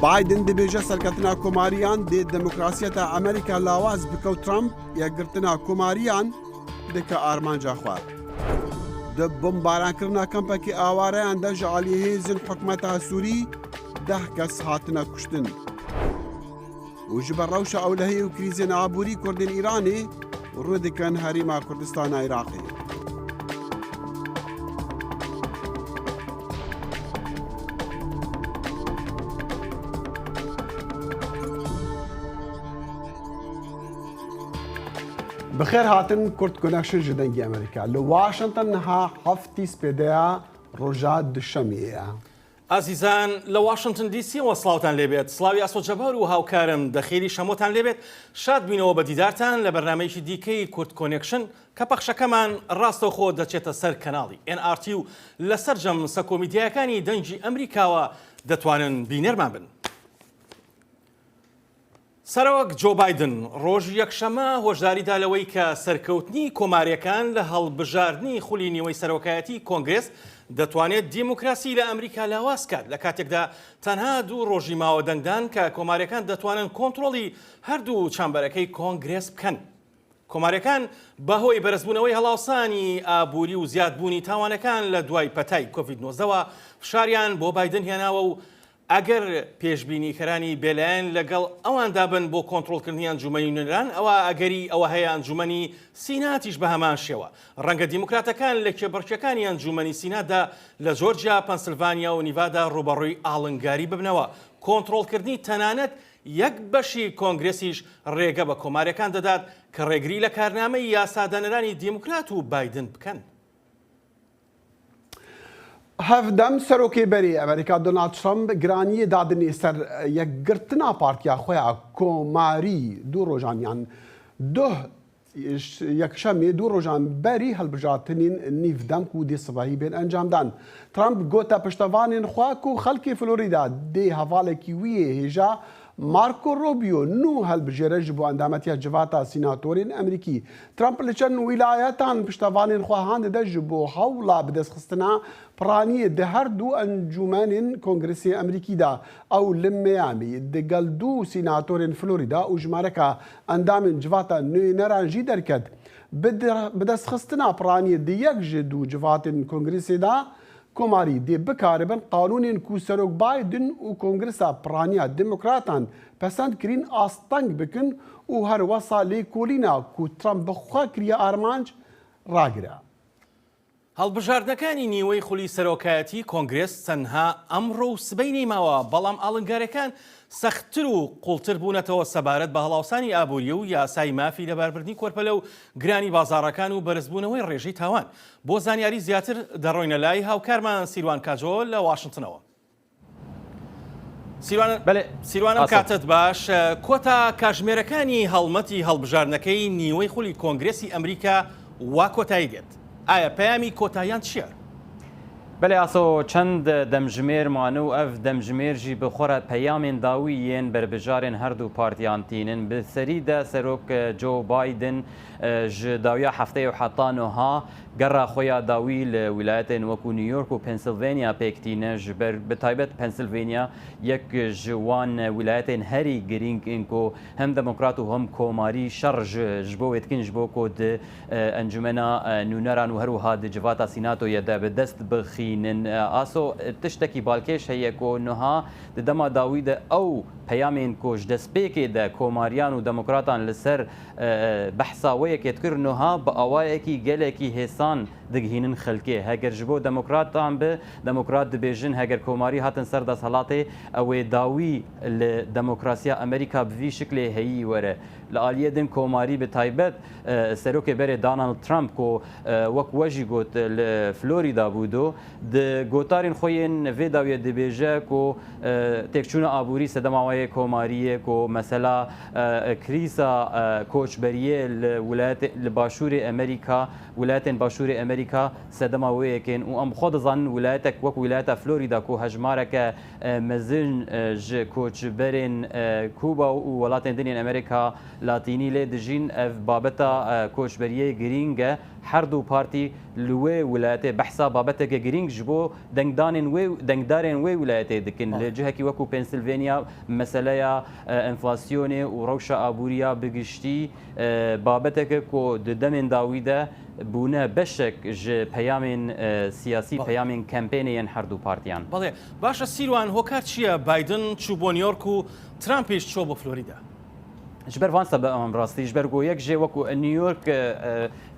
بايدن دبيجه سرکتنا کوماریان دی دموکراسیتا امریکا لاواز بکو ترامپ یکگرتنا کوماریان دکا آرمانجا خواه. د بمباران کرنا کمپکی آواره انده جعالیه زن حکمتا سوری 10 کس هاتنا کشتن. و جبر روش اولهی و کریزین عبوری کردن ایرانی رو دکن حریما کردستان عراقی. بخير هاتن كورت كونكشن جدنجي امريكا لواشنطن ها هفتي سبيديا روجات دشمية عزیزان لە واشنگتن دیسی وەسڵاوتان لێبێت سڵاوی ئاسۆجەبار و هاوکارم دەخێری شەمۆتان لێبێت شاد بینەوە بە دیدارتان لە بەرنامەیەکی دیکەی کورت کۆنێکشن کە پەخشەکەمان ڕاستەوخۆ دەچێتە سەر کەناڵی NRT و لەسەر جەمسە کۆمیدیاکانی دەنگی ئەمریکاوە دەتوانن بینەرمان بن. سەرۆک جۆ بایدن ڕۆژی یەکشەمە هۆشداریدا لەوەی کە سەرکەوتنی کۆماریەکان لە هەڵبژاردنی خولی نیوەی سەرۆکایەتی کۆنگرێس دەتوانێت دیموکراسی لە ئەمریکا لاواز کات لە کاتێکدا تەنها دوو ڕۆژی ماوە دەنگدان کە کۆماریەکان دەتوانن کۆنتڕۆڵی هەردوو چەمبەرەکەی کۆنگرێس بکەن. کۆماریەکان بەهۆی بەرزبوونەوەی هەڵاوسانی ئابووری و زیادبوونی تاوانەکان لە دوای پەتای کۆڤید-19 فشاریان بۆ بایدن هێناوە و ئەگەر پێشبینیکەرانی بێلایەن لەگەڵ ئەواندا بن بۆ کۆنتڕۆڵکردنی ئەنجومەنی نوێنەران ئەوە ئەگەری ئەوە هەیە ئەنجومەنی سیناتیش بە هەمان شێوە ڕەنگە دیموکراتەکان لە کێبەرچەکانی ئەنجومەنی سیناتدا لە جۆرجیا پەنسیلڤانیا و نیڤادا ڕوبەڕووی ئاڵنگاری ببنەوە. کۆنتڕۆڵکردنی تەنانەت یەک بەشی کۆنگرێسیش ڕێگە بە کۆماریەکان دەدات کە ڕێگری لە کارنامەی یاسادانەرانی دیموکرات و بایدن بکەن. هەفدەم سەرۆکێ بەری ئەمریکا دۆنالد ترامپ گرانی دادنی سەر یەکگرتنا پارتیا خۆیان کۆماری دوو ڕۆژانیان یەکشەمێ دوو ڕۆژان بەری هەڵبژارتنین نیڤدەم و دێسەباهی بێن ئەنجامدان. ترامپ گۆتە پشتەوانین خواک و خەڵکی فلۆریدا دێ هەڤاڵێکی ویە هێژا مارکۆ ڕۆبیۆ نو هەڵبژێرە ji بۆ ئەندامەتیە جڤاتە سیناتۆرین ئەمریکی. ترامپ لە چەند ویلایەتان پشتەوانین خواهان دەدە ji بۆ هەوڵا بەدەستخستنا پڕانیە دە هەردوو ئەنجومەنین کۆنگرسی ئەمریکیدا ئەو لە مەیامی دەگەڵ دوو سیناتۆرین فلۆریدا و ژمارەکە ئەندامین جڤاتە نوێنەرانژی دەرکەت بەدەستخستنا پڕانیە دە یەک ji دوو جڤاتین کۆنگرسێدا کۆماری دێ بکاربن قانونین کو سەرۆک بایدن و کۆنگرسا پڕانیا دموکراتان پەسەند کرین ئاستەنگ بکن و هەروەسا لێکۆلینا کو ترامپ بەخوا کریە ئارمانج ڕاگرە. هەڵبژاردنەکانی نیوەی خولی سەرۆکایەتی کۆنگرێس تەنها ئەمڕۆ و سبەی نەماوە بەڵام ئاڵنگارەکان سەختتر و قوڵتر بوونەتەوە سەبارەت بە هەڵاوسانی ئابووری و یاسای مافی لەباربردنی کۆرپەلە و گرانی بازاڕەکان و بەرزبوونەوەی ڕێژەی تاوان. بۆ زانیاری زیاتر دەڕۆینە لای هاوکارمان سیروان کاجۆ لە واشنگتنەوە. سیروانم کاتت باش کۆتا کاژمێرەکانی هەڵمەتی هەڵبژاردنەکەی نیوەی خولی کۆنگرێسی ئەمریکا وا کۆتایی دێت. ئایا پەیامی کۆتاییان چییە؟ بەێ ئاسۆ چەند دەمژمێرمانە و ئەف دەمژمێرژی بخۆرە پەیامێن داویەن بربژارێن هەردوو پارتیانتینن بسەریدا سەرۆک جۆ بایدن ji dawiya hefteyê û heta niha gera xwe ya dawî li wilayetên wekû New York û Pennsylvania pêktîne ji ber bi taybet Pennsylvania yek ji wan wilayetên herî girîng ên ku hem demokrat û hem komarî şer ji bo wêtkin ji bo ku di encumena nûneran û herwiha di civata Sînatoyê de bi dest bixînin. Aso tiştekî balkêş heye ku niha di dema dawî de ew peyamên ku ji destpêkê de komariyan û demokratan li ser behsa wê yekêtkir niha bi awayekî gelekî hêsan digihînin xelkê. Heger ji bo demokratan bi demokrat dibêjin heger komarî hatin ser desthilatê ew ê dawî li demokrasiya Amerîka bi vî şiklê heyî were. Li aliyê din komarî bi taybet serokê berê Donald Trump ku wek we jî got li Florîda bû do di gotarên xwe yên vê dawiyê dibêje ku têkçûna aborî sedema wayê komariyê ku mesela krîsa koçberiyê li başûrê Amerîka wilayetên başûrê Amerîka sedema wê yekên û em xwe dizanin wilayetek wek wilayeta Florîda ku hejmareke mezin ji koçberên Kuba û welatên dinên Amerîka Latînî lê dijîn ev babeta koçberiyê girîng e هر دو پارتی لوی ولایت بحثا بابت که گرینگ جبو دنگدارن وی ولایت دکن لجهه کی وکو پنسیلوانیا مسئله انفلاسیون و روش آبوریا بگشتی بابت که کو دمن داویده بونه بشک ج پیام سیاسی پیام کمپینین هر دو پارتیان. بله باشه سیروان هوکار چیه بایدن چوب نیویورک و ترامپیش چوب فلوریدا. جبر وان سبب ام راستی جبر گو یک جه وکو نیویورک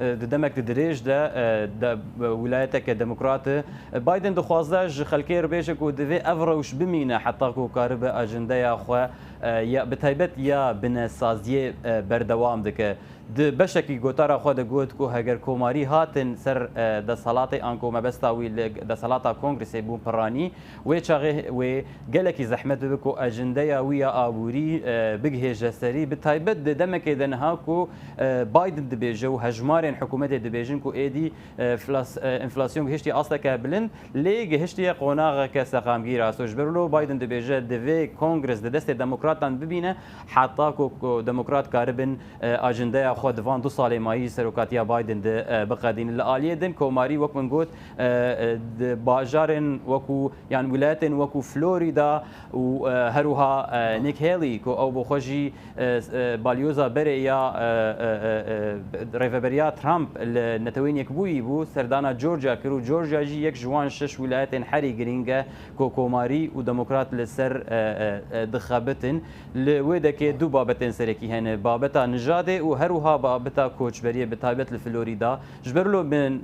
دمک دريج ده ولايتك ديمقراطي بايدن دخوازه ج خلكي ربيش كو دفي افروش بمينا حتى كو كارب اجنده يا خو يا بتايبت يا بنسازيه بردوام دك د بشكي گوتارا خود گوت کو هگر کوماری هاتن سر د صلات انکو مبستاوی د صلات کنگرس بو پرانی و چاغه و گلکی زحمت بکو اجنده ویا ابوری بگه جسری بتایبت د دمک دنها کو بايدن دبيجو هجمارن حکومت دبيجن کو ايدي انفلاسيون هشتي اصلا كابلن لي هشتي قوناغه كسقامگیر اسوج برلو بايدن دبيجه د کنگرس د دست دموکراتان ببینه حتی کو دموکرات کاربن اجنده خود وان 2 سال مایی سروکاتیا بايدن بقدين الاليه دن کوماری وک من گوت باجارن وکو يعني ولایت وکو فلوريدا و هروها نيك هيلي کو او بخوجي باليوزا بريا ريفبريا ترامب نتوين يكبوي بو سردانا جورجيا كرو جورجيا جي يك جوان 6 ولايات حري جرينجا كوماري وديمقراط لسر دخابتن لودك دو بابتن سركي هن بابتا نجاده وهروها بابتا كوچبريه بتايبت لفلوريدا جبرلو من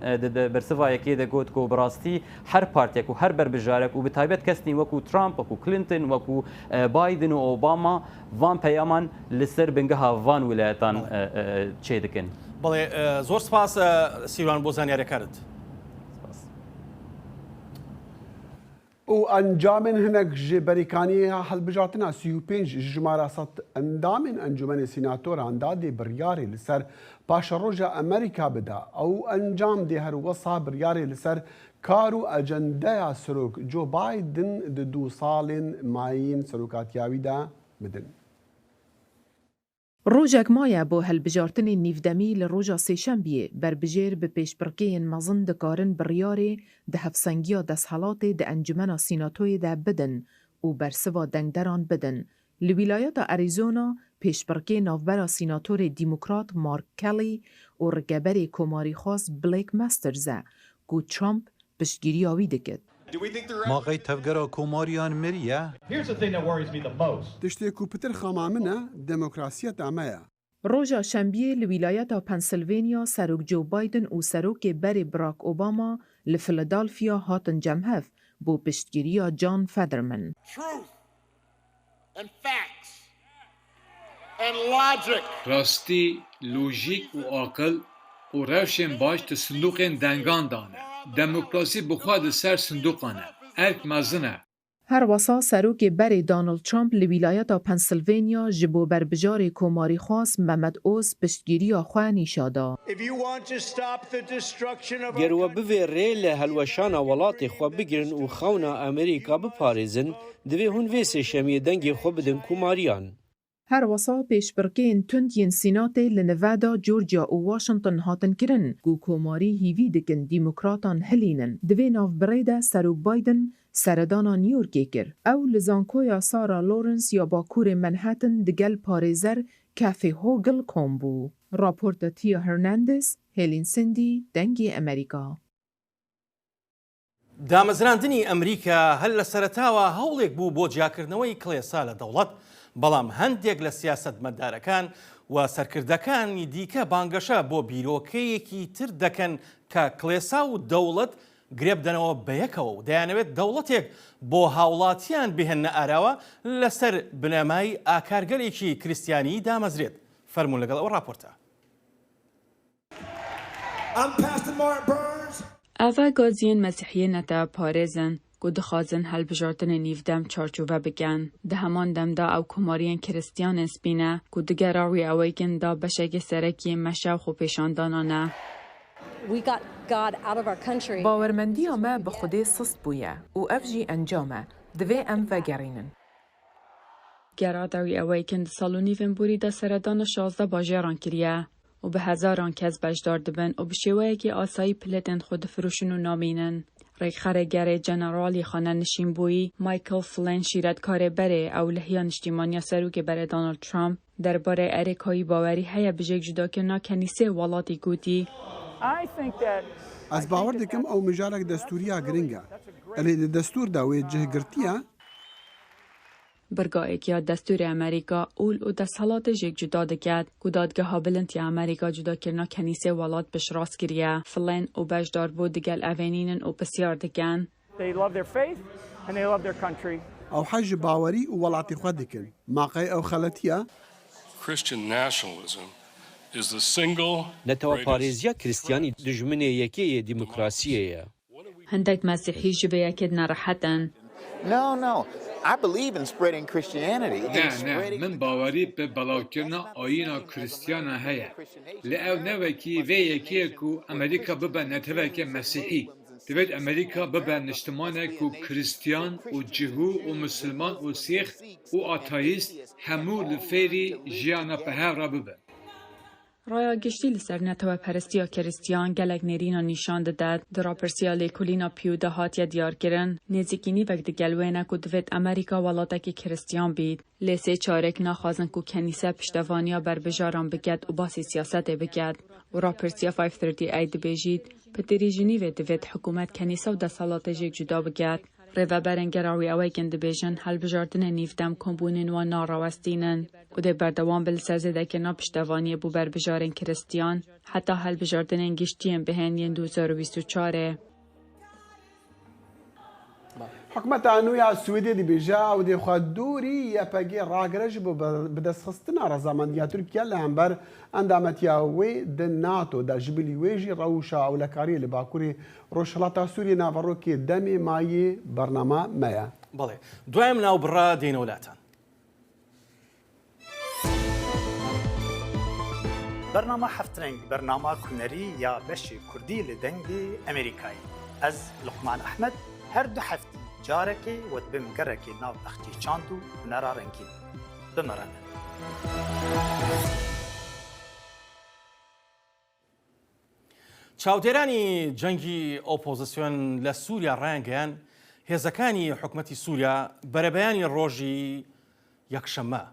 برسفا يكي دغوت كو براستي هر بارتيك و هر بربجارك وبتايبت كسني وكو ترامب وكو كلينتون وكو بايدن واوباما فان بيامان لسر بنگها فان ولايتان تشيدكن بله زور سپاس سیروان بۆ زانیاریەکانت. و انجامن هناك جبريكانية هالبجاتنا 35 جمارة سط اندامن انجمن سيناتور اندادي برياري لسر باش روجا امريكا بدا او انجام دي هر وصا برياري لسر كارو اجندا سروك جو بايدن دو سالين ماين سروكات ياويدا بدن. روجك مايا بو هالبجارتن النيفدمي لروجا سيشنبيه بربجير بپیشبرکین مزن دکارن بریاری ده هفسنگیا دسحالات ده انجمن سیناتوی ده بدن و برسوا دنگدران بدن. لویلایت اریزونا پیشبرکی نوبر سیناتور دیموکرات مارک کلی و رگبر کوماری خاص بلیک مسترزه گو ترامپ پشتگیری آوی دکد. ما غي تفقرا كوماريان مريا. Here's the thing that worries me the most. تشتيكو بتر خامامنا ديمقراسية عمايا. روجا شنبيه لولايات بنسلفانيا سروك جو بايدن و سروك باري براك اوباما لفيلادلفيا هاتن جمهف بو پشتگیریا جان فدرمن. Truth and facts and logic. راستی لوژیک و عقل و روشن باش تو صندوق دنگان دانه. دموکراسی بخواد سر صندوقانه. ارک مزنه. هر وسا سروک بری دانالد ترامپ لویلایت پنسیلوانیا جبو بربجار کوماری خاص محمد اوز پشتگیری خواه نیشادا. گرو بوی ریل هلوشان ولات خو بگیرن و خونا امریکا بپاریزن دوی هون ویسی شمی دنگی خو بدن کوماریان. هر وسا پیشبرکین تند ین سیناتی لنوادا جورجیا و واشنطن هاتن کرن گو کوماری هیوی دکن دیموکراتان هلینن دوی ناف بریده سروک بایدن سردانا نیورکی کر او لزانکویا سارا لورنس یا باکور منهاتن دگل پاریزر کافی هوگل کومبو. راپورت تیا هرناندز، هیلین سندی، دنگی امریکا. دامەزراندنی ئەمریکا هەل لە سەرەتاوە هەوڵێک بوو بۆ جیاکردنەوەی کڵێسا لە دەوڵەت بەڵام هەندێک لە سیاسەتمەدارەکان و سەرکردەکانی دیکە بانگەشە بۆ بیرۆکەیەکی تر دەکەن کە کڵێسا و دەوڵەت گرێبدەنەوە بەیەکەوە و دەیانەوێت دەوڵەتێک بۆ هاوڵاتیان بهێنە ئاراوە لەسەر بنەمای ئاکارگەلێکی کریستیانی دامەزرێت. فەرموون لەگەڵ ئەو راپۆرتە. ئاوا گازیên mesîhiyê neta parêzin ku dixwazin helbijartinê nîvdem çarçûve bikin. Di heman demda ew komariyên kiristiyanên spîne ku digera wî eweykin da beşekê serekiyê meşew xwe pêşandana ne. باورمندیە me bi Xwedê sist bûye û ev jî encam e. Divê em vegerînin. Gera da wî eweykin di sal û nîvên borî de seredana 16 bajaran kiriye. و به هزاران کس بەشدار دەبن و بە شێوەیەکی ئاسایی پلێتên خۆ دەفرۆشن و نامێنن. ڕێکخەرەگەرێ جەنەڕاڵی خانەنشینبووی مایکل فلێن شیرەتکارێ بەرێ ئەو لە هیان نیشتیمانیا سەرۆکێ بەرێ دۆناڵد ترامپ دەربارەی ئەرێکایی باوەری هەیە بژێک جوداکردنا کەنیسێ وڵاتی گوتی Ez bawer dikim ew mijarek destûriya giring e. Elê di destûrda wê cihgirtiye برگایەکیا دەستوری ئەمریکا ئول و دەسەڵاتێژێک جودا دەکات و دادگەها بلندی ئەمریکا جوداکردنا کەنیسێ وڵات پشتڕاست کردیە. فلێن و بەشدار بوو دگەل ئەڤێنینن و پرسیار دەکەن. ew hez ji bawerî û welatê xwe dikin. Maqey ew xeletiye? نەتەوە پارێزیە کریستیانی دژمنێ یەکەیە دیموکراسیەیە. هەندێک مەسیحی ji vê yekê nerehetin. نه من باوری به بلاکردنا آیینا کریستیانا هەیە. لە ئەو نەوەکی vê yekê ku ئەمریکا ببە نەتەوەکێ مەسیحی. دەبێت ئەمریکا ببە نیشتمانێک و کریستیان و جیهو و مسلمان و سیخ و ئاتاییست هەموو li fêrî jiyana pehevra bibe. ڕایا گشتی لەسەر نەتەوە پەرستیە کریستیان gelek nêrîna nîşan dide. Di rapirsiya lêkolîna Pew de hatiye diyarkirin nêzîkî nîvek digel wêne ku divêt Amerîka welatekî kiristiyan bît. Lê sê çarek naxwazin ku kenîse piştevaniya berbijaran biket û basî siyasetê biket. û rapirsiya 538 dibêjît Piterî Jinîvê divêt hikûmet kenîse û desalatêjek cuda biket. Rêveberên gera wî ewekin dibêjin helbijartinên nîvdem kombûnên wan narawestînin û dê berdewam bi li ser zêdekirina piştevaniyê bû berbijarên kiristiyan heta helbijartinên giştiyên bihêniyên 2024. Hikûmeta nû ya Swêdê dibêje ew dê xwe dûrî yepegê ragire ji bo bidestxistina rezamandiya Tirkiye li hember endametiya wê di NATO de ji bilî wê jî rewşa ewlekariyê li Bakurê Rojhilata Sûriyê naverokê demê mayê bername me ye. بەڵێ دوایم ناوبڕا دێنە وڵاتان. برنامه هفترنگ برنامه کنری یا بشی کردی لدنگی امریکایی. از لقمان احمد هر دو هفته جارکی و دبم گرکی ناو اختی چاندو نرارنگی. بمرانه. چاودێرانی جەنگی ئۆپۆزیسیۆن لە سووریا ڕایانگەیان هێزەکانی حکومەتی سووریا بەرەبەیانی ڕۆژی یەکشەممە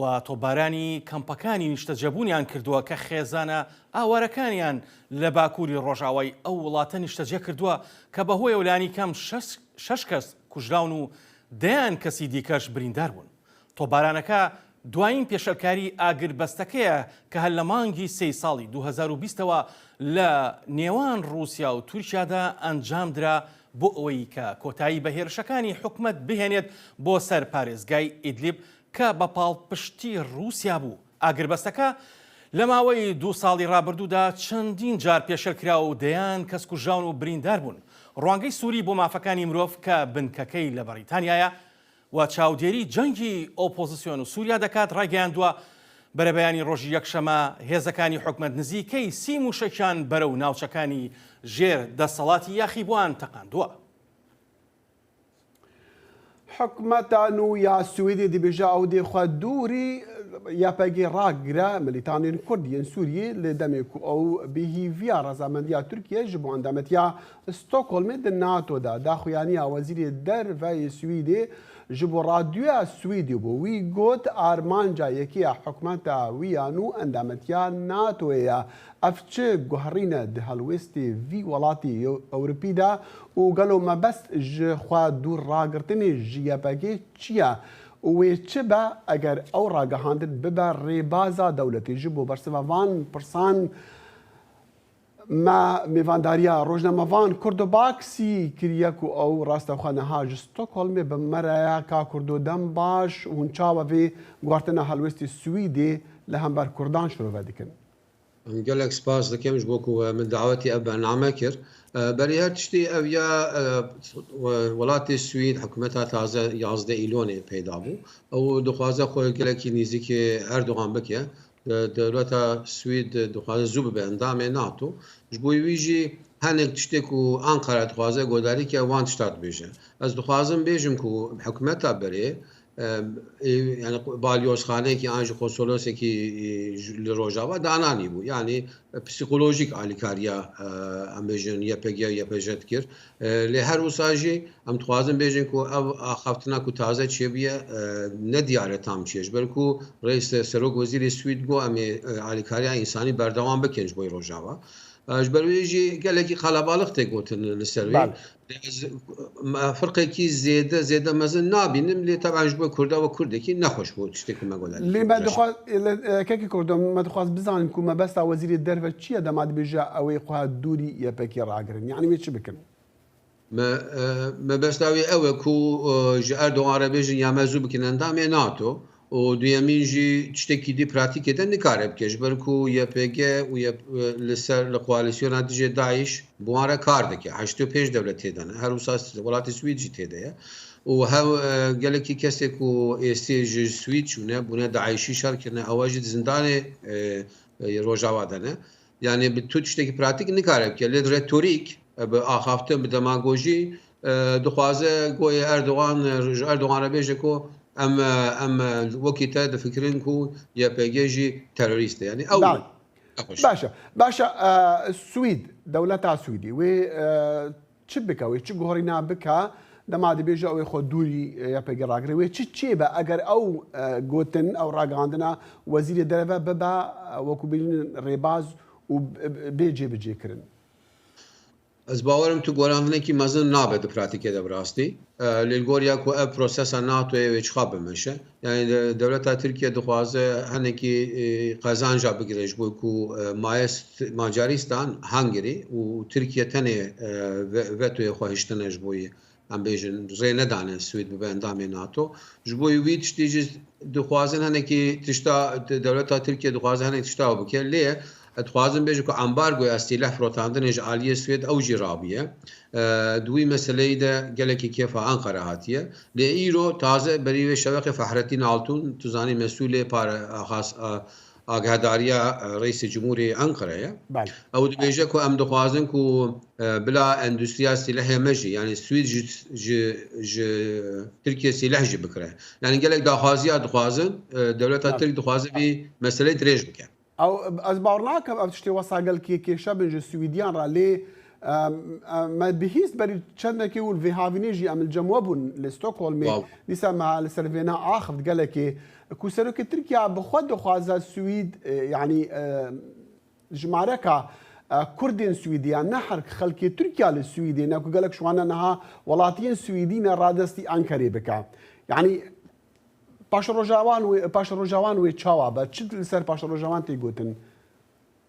و تۆبارانی کەمپەکانی نیشتەجەبوونیان کردووە کە خێزانە ئاوارەکانیان لە باکووری ڕۆژاوای ئەو وڵاتە نیشتەجێ کردووە کە بەهۆی ئەولانی کەم 6 کەس کوژراون و دەیان کەسی دیکەش بریندار بوون. تۆبارانەکە دوایین پێشەلکاری ئاگربەستەکەیە کە هەر لە مانگی 3 ساڵی 2020ەوە لە نێوان رووسیا و تورکیادا ئەنجام درا بۆ ئەوەی کە کۆتایی بە هێرشەکانی حکومەت بهێنێت بۆ سەر پارێزگای ئیدلیب کە بە پاڵپشتی رووسیا بوو. ئاگربەستەکە لە ماوەی 2 ساڵی ڕابردوودا چەندین جار پێشەلکرا و دەیان کەس کوژراون و بریندار بوون. ڕوانگەی سووری بۆ مافەکانی مرۆڤ کە بنکەکەی لە بەریتانیایە و چاودێری جەنگی ئۆپۆزیسیۆن و سووریا دەکات ڕایگەیاندووە بەرەبەیانی ڕۆژی یەکشەمە هێزەکانی حکومەت نزیکەی 30 موشەکیان بەرەو ناوچەکانی ژێر دەسەڵاتی یاخیبووان تەقاندووە. حکومەتا نو یا Swêdê dibêje ew dê xwe dûrî yepegê ragire milîtanên Kurd yên Sûriyê li demê ku ew bêhîviya rezamendiya Tirkiye ji bo endametiya Stockholmê di NATO de daxuyaniya Wezîrê Derveyê Swêdê ji bo radyoya Swêdê bû. Wî got armanca yekiya hikûmeta wî ya nû endametiya NATOyê ye. Ev çi guherîne di helwestê vî welatê Ewropî de û gelo mebest ji xwe dûr ragirtinê ji yepegê çi ye? û wê çi be eger ew ragihandin bibe rêbaza dewletê ji bo bersiva van pirsan me mêvandariya rojnamevan Kurdobaksî kiriye ku ew rastexwe niha ji Stockholmê bi mereyeka Kurdodem baş hûn çawa vê guhartina helwestê Swêdê li hember Kurdan şirove dikin. gelek spas dikim ji bo ku min dawetî ev bername kir. Berî her tiştî ev ya welatê Swêd hikûmeta taze 11 îlonê peyda bû. Ew dixwaze xwe gelekî nîzîkê Erdogan bike. Dewleta Swêd dixwaze zû bibe endamê NATO. Ji bo wî jî hinek tiştê ku Ankara dixwaze godarî ke wan tişta dibêje. Ez dixwazim bêjim ku hikûmeta berê يعني باليوس خانێکی ئاژ قۆسۆلۆسێکی لە ڕۆژاوا دانانی بوو یعنی پسیکۆلۆژیک ئالیکاریە ئەمبێژن یەپێگە یەپێژەت کرد لێ هەر وساژی ئەم توازن بێژن و ئەو ئاخافتنا و تازە چێبیە نەدیارە تام چێش بەرکو ڕێیس سەرۆک وەزیری سوید بۆ ئەمێ ئالیکاریە ئینسانی بەردەوام بکەنج بۆی ڕۆژاوا بەروێژی گەلێکی خەڵەباڵق تێگوتن لەسەروێ فرقێکی زێدە مەزن نابینم لێ تەبانش بۆ کوردەوە کوردێکی نەخۆش بوو شتێکی مەگۆلە کەکی کوردم مەدەخواست بزانین کو مەبەستا وەزیری دەرەوە چییە دەمات بێژە ئەوەی خوا دووری یەپێکی ڕاگرن یعنی وێ چی بکەن مەبەستاوی ئەوە کو ژ ئەردۆغان بێژن یا مەزوو بکەن ئەندامێ ناتۆ و دویەمینژی شتێکی دی پراتیکێتە نکارە بکەش بەرکو یەپێگە و لەسەر لە کوالیسیۆنا دژێ داعش بوارە کار دەکە 85 دەولەت تێدانە هەر وڵاتی سویدجی تێدەیە و هەو گەلێکی کەسێک و ئێستێژ سوید چوونە بوونە داعشی شەرکردنە ئەوەژی زندانێ ڕۆژاوادەنە یعنی تو شتێکی پراتیک نکارە بکە لێ ڕێتۆریک بە ئاخافتە بە دەماگۆژی دخوازە گۆی ئەردۆغانە بێژێک و ئەم وەکی تا دەفکرن و یەپێگەژی تەرۆریستە ینی ئەو باشە سوید دەولەتا سویدی وێ چ بکەوەی چ گۆڕی نابکە دەما دەبێژە ئەوەی خۆ دووری یەپێگە ڕاگرێ وێ چێ بە ئەگەر ئەو گوتن ئەو ڕاگەاندنە وەزیری دەرەوە ببە وەکو بینن ڕێباز و بێجێ بجێکردن Ez bawerim tu goranekî mezin nabe di pratikê de birastî lê goriya ku ev prosesa NATOyê wê çiqa bimeşe yani dewleta Tirkiye dixwaze henekî qezanja bigire ji bo ku Macaristan Hungary û Tirkiye tenê vetoyê xwe hiştine ji bo em bêjin rê nedane Swîd bibe endamê NATO ji bo wî tiştî jî dixwazin henekî tişta dewleta Tirkiye dixwaze hinek tişta bike lê اتخوازم بيجي كو امبارغو استيلاح فروتاندن اج عاليه سويد او جرابيه دوي مساله ده قالكي كيف انقره هاتيه لايرو تازه بريوه شبكه فحرتين التون تزاني مسؤول بار خاص آگهداریا رئیس جمهوری انقره او بيجي كو ام دخوازن كو بلا اندستريا سلاح مجي يعني سويد ج تركيا سلاح جي بكره يعني قالك دخوازيا دخوازن دولتها ترك دخوازه بي مساله دريج بكره ئەو ئەس باوەڕ ناکەم ئەو تشتێ وەساگەل کێشە بنجە سویدیان ڕا لێ بهیست بەری چەندێکی و vê havînêjî em li cemwe bûn li Stockholmê dîsa me li ser vêna axivt gelekê ku serokê Tirkiya bi xwe dixwaze Swîd yanî ji mareka Kurdên Swîdiyan nehir xelkê Tirkiya li Swîdê ne ku gelek şwana niha welatiyên Swîdî ne radestî Enkerê bike yanî پاش ڕۆژاوان وێ چاوا بە چ لەسەر پاش ڕۆژاوان تێگوتن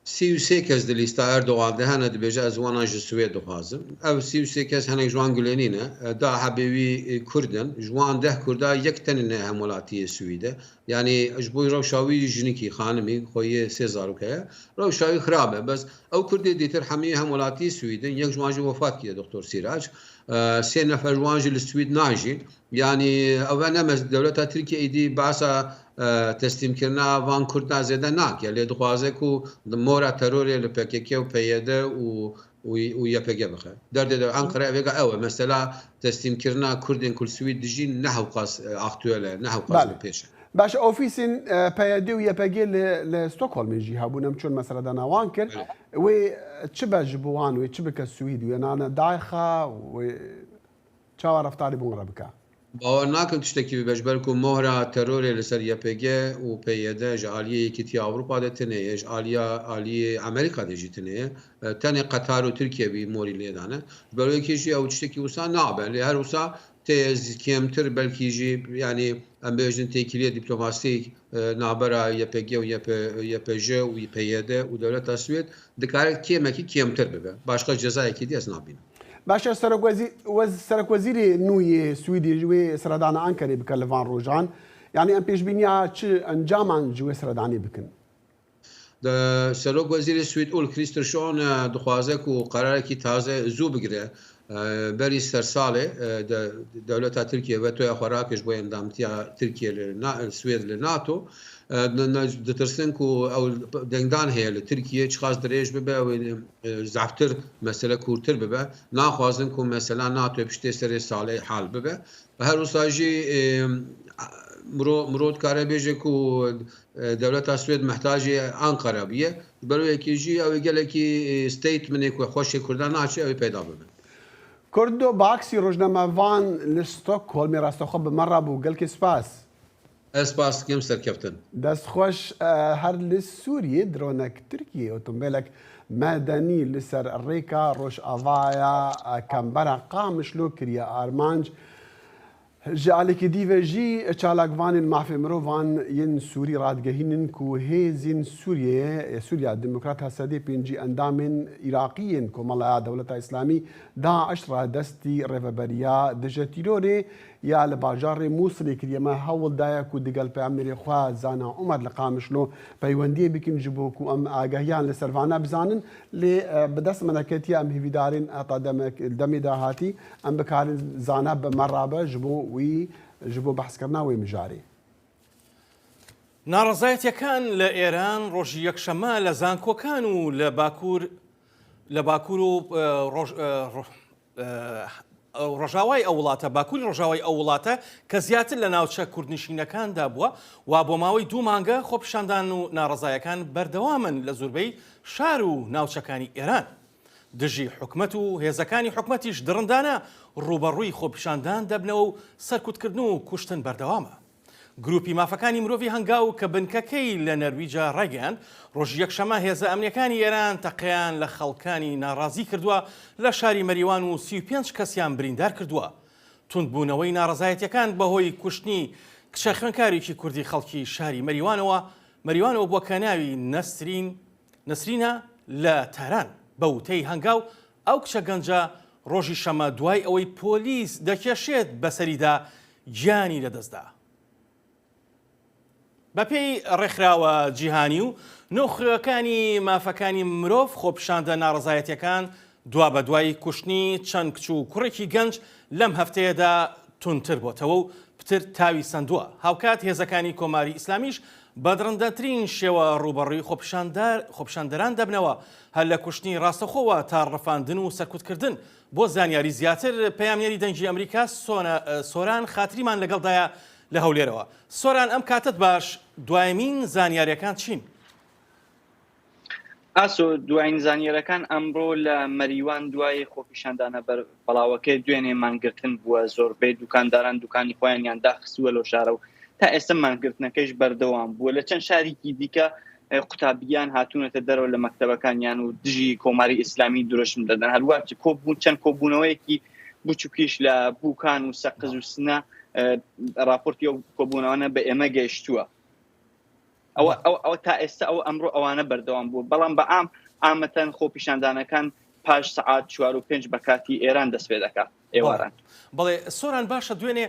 33 کەس di lîsta Erdogan de hene dibêje ez wanan ji Swêd dixwazim ev 33 kes hinek ji wan gulênî ne da hebêwî Kurdin ji wan 10 Kurda yek tenê ne hem welatiyê Swîd e yanî ji bo rewşawî jinekî xanimî xweyê sê zarok heye rewşawî xirab e bes ew Kurdê dîtir hemî hem welatiyê Swîdin yek ji wan jî wefat kiye Doktor Sîrac sê nefer ji wan jî li Swîd najîn yani ew nemez dewleta Tirkiyeyê dî behsa تسلیمکردنا وان کورد زێدە ناکە لێ دخوازێک و مۆرە تەرۆرێ لە PKK و PYD و YPG بخە دەردێ ئەنقەرە ئەوێگە ئەوە مەسەلا تسلیمکردنا کوردێن کورسوید دژی نەهەوقاس ئاختوێلە نەهەوقاس پێشە باش ئۆفیسین PYD و YPG لە ستۆکهۆلمێژی هەبوونم چۆن مەسەلەدا ناوان کرد وێ چ بەش بوان وێ چ بکە سوید وێنانە دایخە چاوە ڕەفتاری بوون ڕە بکە باوەڕ ناکەم تشتێکی ببەش بەرکو مۆهرە تەرۆرێ لەسەر YPG و PYD ji aliyê Yekîtiya Ewropa de tinê ji aliyê Amerîka de jî tinê tenê Qetar û Tirkiye bî morî lêdane ji berwekê jî ew tiştekî wisa nabe lê her wisa tê kêmtir belkî jî yanî em bêjin têkiliye dîplomasîk navbera YPG û YPJ û PYD û dewleta Swêd dikare kêmekî kêmtir bibe başqa cezayekî dî ez nabînim باشە سەرۆکوەزیری نوێی سویدی وێ سەردانە ئەنکەرێ بکە لە ڤان ڕۆژان یعنی ئەم پێشبینیا چ ئەنجامان ji wê سەردانî bikin سەرۆک وەزیری سوید ئول کریستۆشۆن دخوازێک و قەرارێکی تازە زوو بگرێ بەری سەرساڵێ دەولەتە تورکیا بە تۆی خۆراکش بۆ ئەندامتیا تورکیا سوێد لە ناتۆ دەترسن و ئەو دەنگدان هەیە لە تورکیە چ خاص درێژ ببە زعفتر مەسەلە کورتتر ببە ناخوازن و مەسەلا ناتۆ پشتێ سەرێ ساڵێ حال ببە بە هەر وساژی مرۆ کارە بێژێک و دەولەتە سوێد محتاجی ئەنقەرە بیە بەرەوەیەکیژی ئەوەی گەلێکی ستیت منێک و خۆشی کوردان ناچێ ئەوی پەیدا ببن کردو باکسی ڕۆژنامەوان لە ستۆکهۆلمی ڕاستەخۆ بمەڕا بوو گەلکی سپاس ئەسپاس گەم سەرکەفتن دەستخۆش هەر لە سووریە درۆنێک تورکیە ئۆتۆمبیلێک مەدەنی لەسەر ڕێکا ڕۆژئاوایە کەمبەرە قامشلۆ کریە ئارمانج جالێکی دیڤژی چالاکوانین مافێ مرۆڤان یەن سووری ڕادگەهینن و هێزین سووریا دموکرات هەسەدی پێنجی ئەندامین عێراقیین کۆمەڵە دەوڵەتە ئیسلامی داعش ڕادەستی ڕێڤەبەریا دژە تیرۆرێ یا لە باژارێ مووسڵی کریەمە هەوڵدایە و دگەل پەیامبەری خوا زانا عومەر لە قامشلۆ پەیوەندیە بکەن ji بۆ و ئەم ئاگەهیان لە سەروانە بزانن لێ بەدەست منەکەتی ئەم هیویدارین ئەتا دەمێ داهاتی ئەم بکارن زانە بەمەڕابە ji بۆ وی ji بۆ بەحسکردنا وێ مژارێ ناڕەزایەتیەکان لە ئێران ڕۆژی یەکشەمە لە زانکۆکان و لە باکوور و ڕۆژاوای ئەو وڵاتە باکووری ڕۆژاوای ئەو وڵاتە کە زیاتر لە ناوچە کوردنشینەکاندا بووە و بۆ ماوەی 2 مانگە خۆپیشاندان و ناڕەزایەکان بەردەوامن لە زۆربەی شار و ناوچەکانی ئێران دژی حکومەت و هێزەکانی حکومەتیش دڕندانە ڕوبەڕووی خۆپیشاندان دەبنەوە و سەرکوتکردن و کوشتن بەردەوامە گروپی مافەکانی مرۆڤی هەنگاو کە بنکەکەی لە نەرویجا ڕێگەیاند ڕۆژی یەکشەمە هێزە ئەمنیەکانی ئێران تەقەیان لە خەڵکانی ناڕازی کردووە لە شاری مەریوان و 35 کەسیان بریندار کردووە توندبوونەوەی ناڕەزایەتیەکان بەهۆی کوشتنی کچە خوێندکارێکی کوردی خەڵکی شاری مەریوانەوە بووە کە ناوی نەسرینە لە تاران بە وتەی هەنگاو ئەو کچە گەنجە ڕۆژی شەمە دوای ئەوەی پۆلیس دەکێشێت بەسەریدا گیانی لەدەستدا بەپێی ڕێکخراوە جیهانی و نۆخەکانی مافەکانی مرۆڤ خۆپیشاندە ناڕەزایەتیەکان دوا بە دوای کوشتنی چەند کچ و کوڕێکی گەنج لەم هەفتەیەدا تونتر بۆتەوە و پتر تاوی سندووە هاوکات هێزەکانی کۆماری ئیسلامیش بە درەندەترین شێوە ڕوبەڕووی خۆپیشاندەران دەبنەوە هەر لە کوشتنی ڕاستەخۆوە تا ڕەفاندن و سەرکوتکردن بۆ زانیاری زیاتر پەیامنێری دەنگی ئەمریکا سۆران خاتریمان لەگەڵدایە لە هەولێرەوە سۆران ئەم کاتت باش دوایمین زانیاریەکان چین؟ ئاسۆ دوایین زانیاریەکان ئەمڕۆ لە مەریوان دوای خۆپیشاندانە بەڵاوەکەی دوێنێ مانگرتن بووە زۆربەی دوکانداران دوکانی خۆیان داخستووە لەو شارە و تا ئێستا مانگرتنەکەش بەردەوام بووە لە چەند شارێکی دیکە قوتابیان هاتوونەتە دەرەوە لە مەکتەبەکانیان و دژی کۆماری ئیسلامی درۆشم دەدەن هەروە چەند کۆبوونەوەیەکی بچووکیش لە بووکان و سەقز و سنە راپۆرتی ئەو کۆبوونەوەنە بە ئێمە گەیشتووە ئەو تا ئێستا ئەو ئەمڕۆ ئەوانە بەردەوام بوو بەڵام بە ئامەتەن خۆپیشاندانەکان پاش سەعات 4 و 5 بە کاتی ئێران دەست پێ دەکات ئێواران بەڵێ سۆران باشە دوێنێ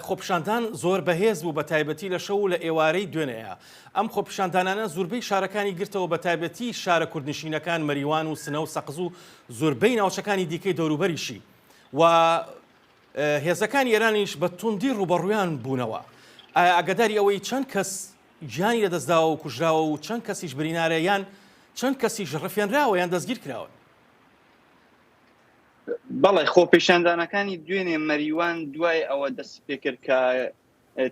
خۆپیشاندان زۆر بەهێز بوو بە تایبەتی لە شەو لە ئێوارەی دوێنەیە ئەم خۆپیشاندانانە زۆربەی شارەکانی گرتەوە بە تایبەتی شارە کوردنشینەکان مەریوان و سنە و سەقز و زۆربەی ناوچەکانی دیکەی دەوروبەریشی و هێزەکانی ئێرانیش بە توندی ڕوبەڕوویان بوونەوە ئاگاداری ئەوەی چەند کەس گیانی لەدەستداوە و کوژراوە و چەند کەسیش برینارە یان چەند کەسیش ڕفێنراوە یان دەستگیر کراوە بەڵێ خۆپیشاندانەکانی دوێنێ مەریوان دوای ئەوە دەست پێکرد کە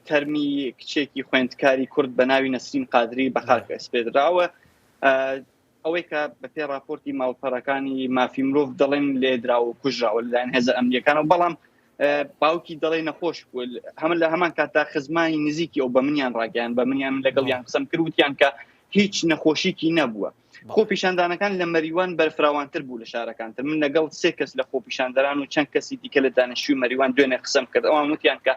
تەرمی کچێکی خوێندکاری کورد بە ناوی نەسرین قادری بەخاک ئەسپێدراوە ئەوەی کە بەپێ راپۆرتی ماڵپەڕەکانی مافی مرۆڤ دەڵێن لێدراوە و کوژراوە لەلایەن هێزە ئەمنیەکانەوە بەڵام باوکی دەڵێ نەخۆش بوو هەمن لە هەمان کاتا خزمانی نزیکی ئەو بە منیان ڕاگەیان بە منیان لەگەڵیان قسەم کردوتیان کە هیچ نەخۆشیکی نەبووە خۆپیشاندانەکان لە مەریوان بەرفراوانتر بوو لە شارەکانتر من لەگەڵ 3 کەس لە خۆپیشاندەران و چەند کەسی دیکە لە دانیشتووی مەریوان دوێنێ قسەم کرد ئەوان وتیان کە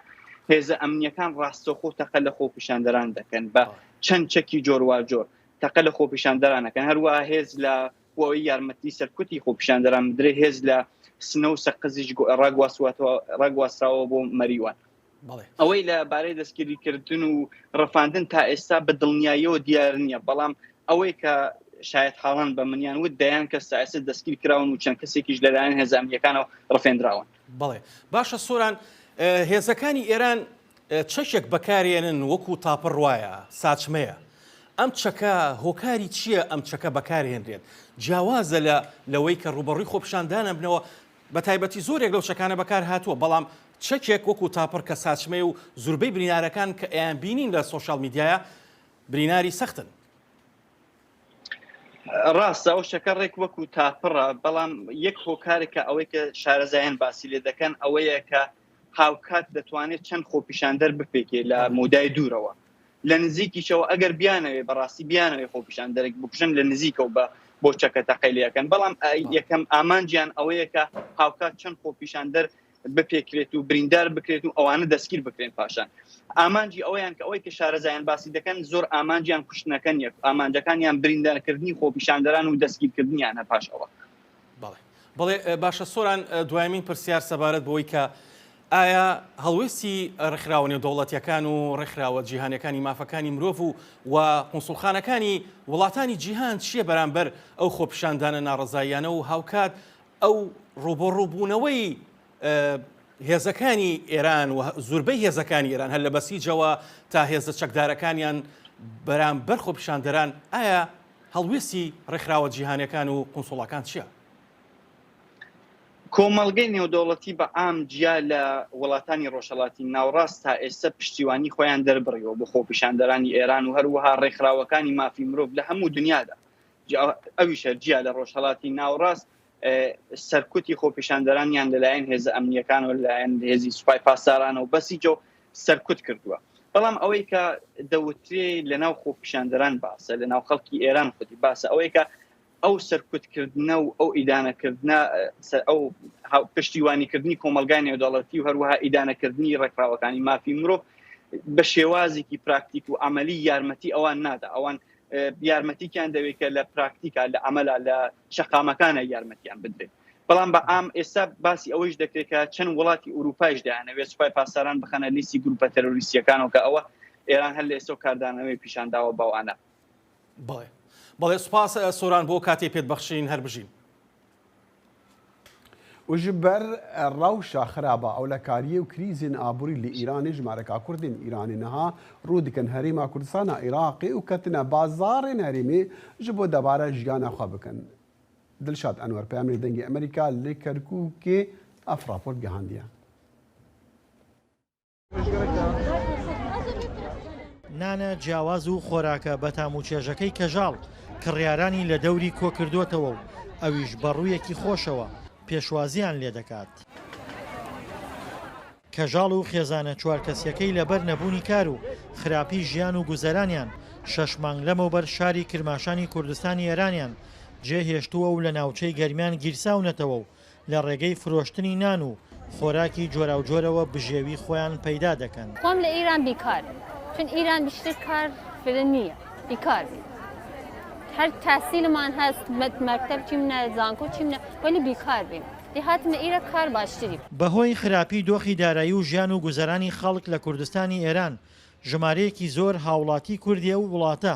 هێزە ئەمنیەکان ڕاستەوخۆ تەقە لە خۆپیشاندەران دەکەن بە چەند چەکی جۆرواجۆر تەقە لە خۆپیشاندەرانەکەن هەروەها هێز لە بۆی یارمەتی سەرکوتی خۆپیشاندەران بدرێ هێز لە سنە و سەقزیش ڕاگواسراوە بۆ مەریوان ئەوەی لە بارەی دەستگیریکردن و ڕەفاندن تا ئێستا بە دڵنیاییەوە دیار نییە بەڵام ئەوەی کە شاید حاڵان بە منیان وت دەیان کە سایەسەت دەستگیر کراون و چەند کەسێکیش لەلایەن هێزە ئەمریکانەوە ڕفێنراون. بەڵێ باشە سۆران، هێزەکانی ئێران چەشێک بەکارێنن وەکو تاپڕ وایە ساچمەیە. ئەم چەکە هۆکاری چییە ئەم چەکە بەکارهێنرێت؟ جیاوازە لەوەی کە ڕوبەڕووی خۆپیشاندانە بنەوە بە تایبەتی زۆرێک لەو چەکانە بەکار هاتووە، بەڵام چەکێک وەکو تاپڕ کە ساچمەیە و زوربەی برینارەکان کە ئەیان بینین لە سۆشال میدیایە بریناری سەختن. ڕاستە ئەو شەکە ڕێک وەکو تاپڕە، بەڵام یەک هۆکارێکە ئەوەی کە شارەزایان باسی لێ دەکەن ئەوەیە کە هاوکات دەتوانێت چەند خۆپیشاندەر بپێکێ لە مودای دوورەوە لە نزیکیشەوە ئەگەر بیانەوێ بەڕاستی بیانەوێ خۆپیشاندەرێک بکوژن لە نزیکە و بۆ چەکە تەقەیلەکەن، بەڵام یەکەم ئامانجیان ئەوەیە کە هاوکات چەند خۆپیشاندەر بپێکرێت و بریندار بکرێت و ئەوانە دەستگیر بکرێن پاشان. ئامانجی ئەویان کە ئەوەی کە شارەزایان باسی دەکەن زۆر ئامانجیان کوشتنەکەن یەک ئامانجەکانیان بریندارکردنی خۆپیشاندەران و دەستگیرکردنیانە پاشەوە. بەڵێ باشە سۆران، دوایمین پرسیار سەبارەت بۆی کە ئایا هەڵوێستی ڕێکخراوە نێودەوڵەتیەکان و ڕێکخراوە جیهانیەکانی مافەکانی مرۆڤ و قونسوڵخانەکانی وڵاتانی جیهان چییە بەرامبەر ئەو خۆپیشاندانە ناڕزاییانە و هاوکات ئەو ڕوبەڕووبوونەوەی هێزەکانی ئێران و زوربەی هێزەکانی ئێران هەر لە بەسیجەوە تا هێزە چەکدارەکانیان بەرامبەر خۆپیشاندەران، ئایا هەڵوێستی ڕێکخراوە جیهانیەکان و قونسوڵەکان چییە؟ کۆمەڵگەی نێودەوڵەتی بە ئام جیا لە وڵاتانی ڕۆژهەڵاتی ناوڕاست تا ئێستا پشتیوانی خۆیان دەربڕیەوە بۆ خۆپیشاندەرانی ئێران و هەروەها ڕێکخراوەکانی مافی مرۆڤ لە هەموو دنیادا. ئەویشە جیا لە ڕۆژهەڵاتی ناوڕاست سەرکوتی خۆپیشاندەرانیان لەلایەن هێزە ئەمنیەکان و لەلایەن هێزی سوپای پاسدارانە و بەسیجە سەرکوت کردووە. بەڵام ئەوەی کە دەوترێ لەناو خۆپیشاندەران باسە لەناو خەڵکی ئێران خودی باسە ئەوەی کە ئەو سەرکوتکردنە و ئەو ئیدانەکردنە ئەو پشتیوانیکردنی کۆمەلگای نێودەوڵەتی و هەروەها ئیدانەکردنی ڕێکخراوەکانی مافی مرۆڤ بە شێوازێکی پراکتیک و عملی یارمەتی ئەوان نادا. ئەوان یارمەتیکیان دەوێت کە لە پراکتیکا لە عملا لە شەقامەکانە یارمەتیان بدرێت. بەڵام بە ئام ئێستا باسی ئەوەش دەکرێت کە چەند وڵاتی ئوروپایش دەیانەوێت سوپای پاسداران بخەنە لیستی گروپە تەرۆریستیەکانەوە کە ئەوە ئێران هەر لە ئێستا کاردانەوەی پیشانداوە باوانە. بەڵێ سوپاس سۆران بۆ کاتێ پێت بەخشین هەر بژین. وجبر روشا خرابة أو لكارية وكريزين آبوري لإيران جماركا كردين إيراني نها رودكن هريما كردستان عراقي وكتنا بازار هريمي جبو دبارة جيانا خوابكن. دلشاد أنور بيامري دنجي أمريكا لكركوكي أفرابورت جهانديا. نانە جیاواز و خۆراکە بە تاموچێژەکەی کەژاڵ کڕیارانی لە دەوری کۆکردوتەوە و ئەویش بەڕوویەکی خۆشەوە پێشوازیان لێ دەکات. کەژاڵ و خێزانە چوار کەسیەکەی لەبەر نەبوونی کار و خراپی ژیان و گوزەرانیان 6 مانگ لەمەوبەر شاری کرماشانی کوردستانی ئێرانیان جێهێشتووە و لە ناوچەی گەرمیان گیرساونەتەوە و لە ڕێگەی فرۆشتنی نان و خۆراکی جۆرا و جۆرەوە بژێوی خۆیان پەیدا دەکەن. خۆم لە ئیران بیکار چون ئیران بیشتر کار فرن نییە بیکار هەر تاسیلمان هەست مەکتەب چی منە زانکۆ چی منە وەلی بیکار بیم هاتمە ئیرە کار باشتری. بەهۆی خراپی دۆخی دارایی و ژیان و گوزەرانی خەڵک لە کوردستانی ئێران ژمارەیەکی زۆر هاوڵاتی کوردیە و وڵاتە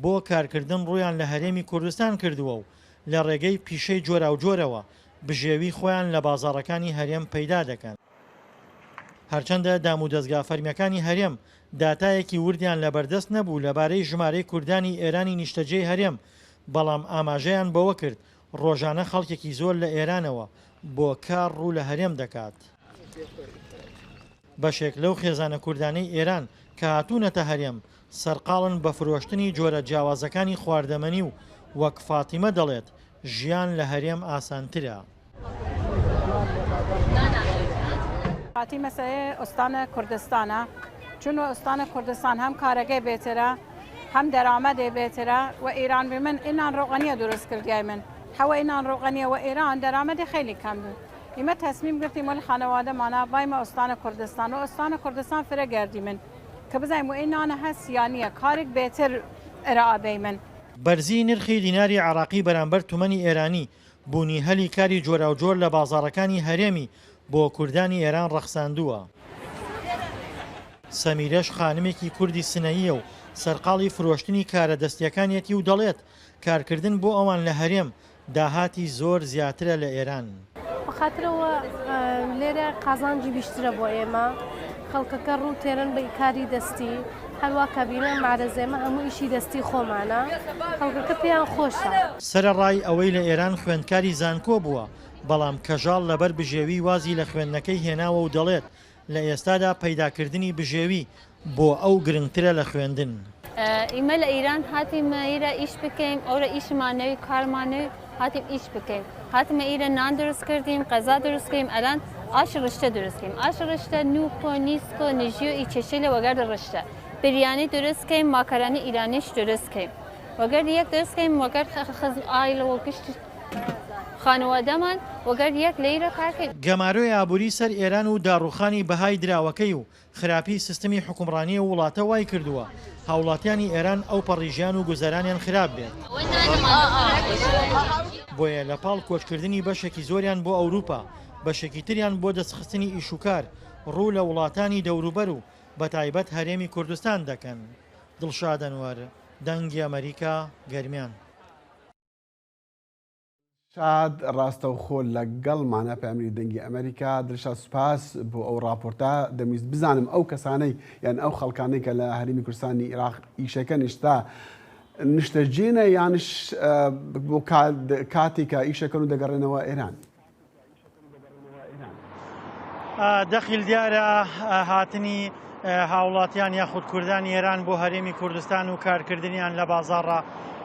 بۆ کارکردن ڕویان لە هەرێمی کوردستان کردووە و لە ڕێگەی پیشەی جۆرا و جۆرەوە بژێوی خۆیان لە بازاڕەکانی هەرێم پەیدا دەکەن. هەرچەندە دام و دەستگا فەرمیەکانی هەرێم داتایەکی وردیان لە بەردەست نەبوو لەبارەی ژمارەی کوردانی ئێرانی نیشتەجێی هەرێم، بەڵام ئاماژەیان بەوە کرد ڕۆژانە خەڵکێکی زۆر لە ئێرانەوە بۆ کار ڕوو لە هەرێم دەکات. بەشێک لەو خێزانە کوردانەی ئێران کە هاتوونەتە هەرێم سەرقاڵن بە فرۆشتنی جۆرە جیاوازەکانی خواردەمەنی و وەک فاتیمە دەڵێت ژیان لە هەرێم ئاسانترە. فاتیمە سەیە ئۆستانە کوردستانە چون ئۆستانە کوردستان هەم کارەکەی بێترە هەم دەرامەدێ بێترە و ئیران بێ من ئینان ڕۆغەنیە دروست کردیای من حەوە ئینان ڕۆغەنیە و ئێران دەرامەدی خیلی کەم بوو. ئێمە تەسمیم گرتیم وەلی خانەوادەمانە بایمە ئۆستانە کوردستان و ئۆستانە کوردستان فرە گەردی من کە بزانیم و ئینانە هەست یانیە کارێک بێتر ئێرائابەی من. بەرزی نرخی دیناری عراقی بەرامبەر تومەنی ئێرانی بوونی هەلی کاری جۆرا و جۆر لە بازاڕەکانی هەرێمی بۆ کوردانی ئێران ڕەخساندووە. سەمیرەش خانمێکی کوردی سنەیە و سەرقاڵی فرۆشتنی کارە دەستیەکانیەتی و دەڵێت کارکردن بۆ ئەوان لە هەرێم داهاتی زۆر زیاترە لە ئێران. بەخاترەوە لێرە قازانجی بیشترە بۆ ئێمە خەڵکەکە ڕوو تێرن بە کاری دەستی هەروە کابینە مارەزێمە هەموو ئیشی دەستی خۆمانە خەڵکەکە پێیان خۆشە. سەرەڕای ئەوەی لە ئێران خوێندکاری زانکۆ بووە بەڵام کەژاڵ لەبەر بژێوی وازی لە خوێندنەکەی هێناوە و دەڵێت لە ئێستادا پەیداکردنی بژێوی بۆ ئەو گرنگترە لە خوێندن. ئێمە لە ئیران هاتیمە ئیرە ئیش بکەین ئەوە ئیشمانەوەی کارمانەوەی هاتیم ئیش بکەین هاتمە ئیرە نان دروست کردیم قەزا دروست کردیم ئەلان ئاش ڕشتە دروست کردیم ئاش ڕشتە نوکۆ نیسکۆ نژی و ئیچێشەی لە وەگەر ڕشتە بریانی دروست کردیم ماکارانی ئیرانیش دروست کردیم وەگەر یەک دروست کردیم وەگەر ئایلەوە گشت خانەوادەمان وەگەر یەک لەیرە کارکرد. گەمارۆی ئابووری سەر ئێران و داڕوخانی بەهای دراوەکەی و خراپی سیستمی حکومڕانی و وڵاتە وای کردووە هاوڵاتیانی ئێران ئەو پەڕیژیان و گوزەرانیان خراپ بێت. بۆیە لە پاڵ کۆچکردنی بەشێکی زۆریان بۆ ئەوروپا بەشێکی تریان بۆ دەستخستنی ئیشوکار ڕوو لە وڵاتانی دەوروبەر و بە تایبەت هەرێمی کوردستان دەکەن. دڵشاد ئەنوەر دەنگی ئەمریکا گەرمیان. شاد ڕاستەوخۆ لەگەڵمانە پامری دەنگی ئەمریکا دڵشاد سوپاس بۆ ئەو راپۆرتە دەمویست بزانم ئەو کەسانەی یان ئەو خەڵکانەی کە لە هەرێمی کوردستانی عێراق ئیشەکە نیشتا نیشتەجێنە یانش بۆ کاتێکە ئیشەکەن و دەگەڕێنەوە ئێران. دەخیل دیارە هاتنی هاوڵاتیان یاخود کوردانی ئێران بۆ هەرێمی کوردستان و کارکردنیان لە بازاڕە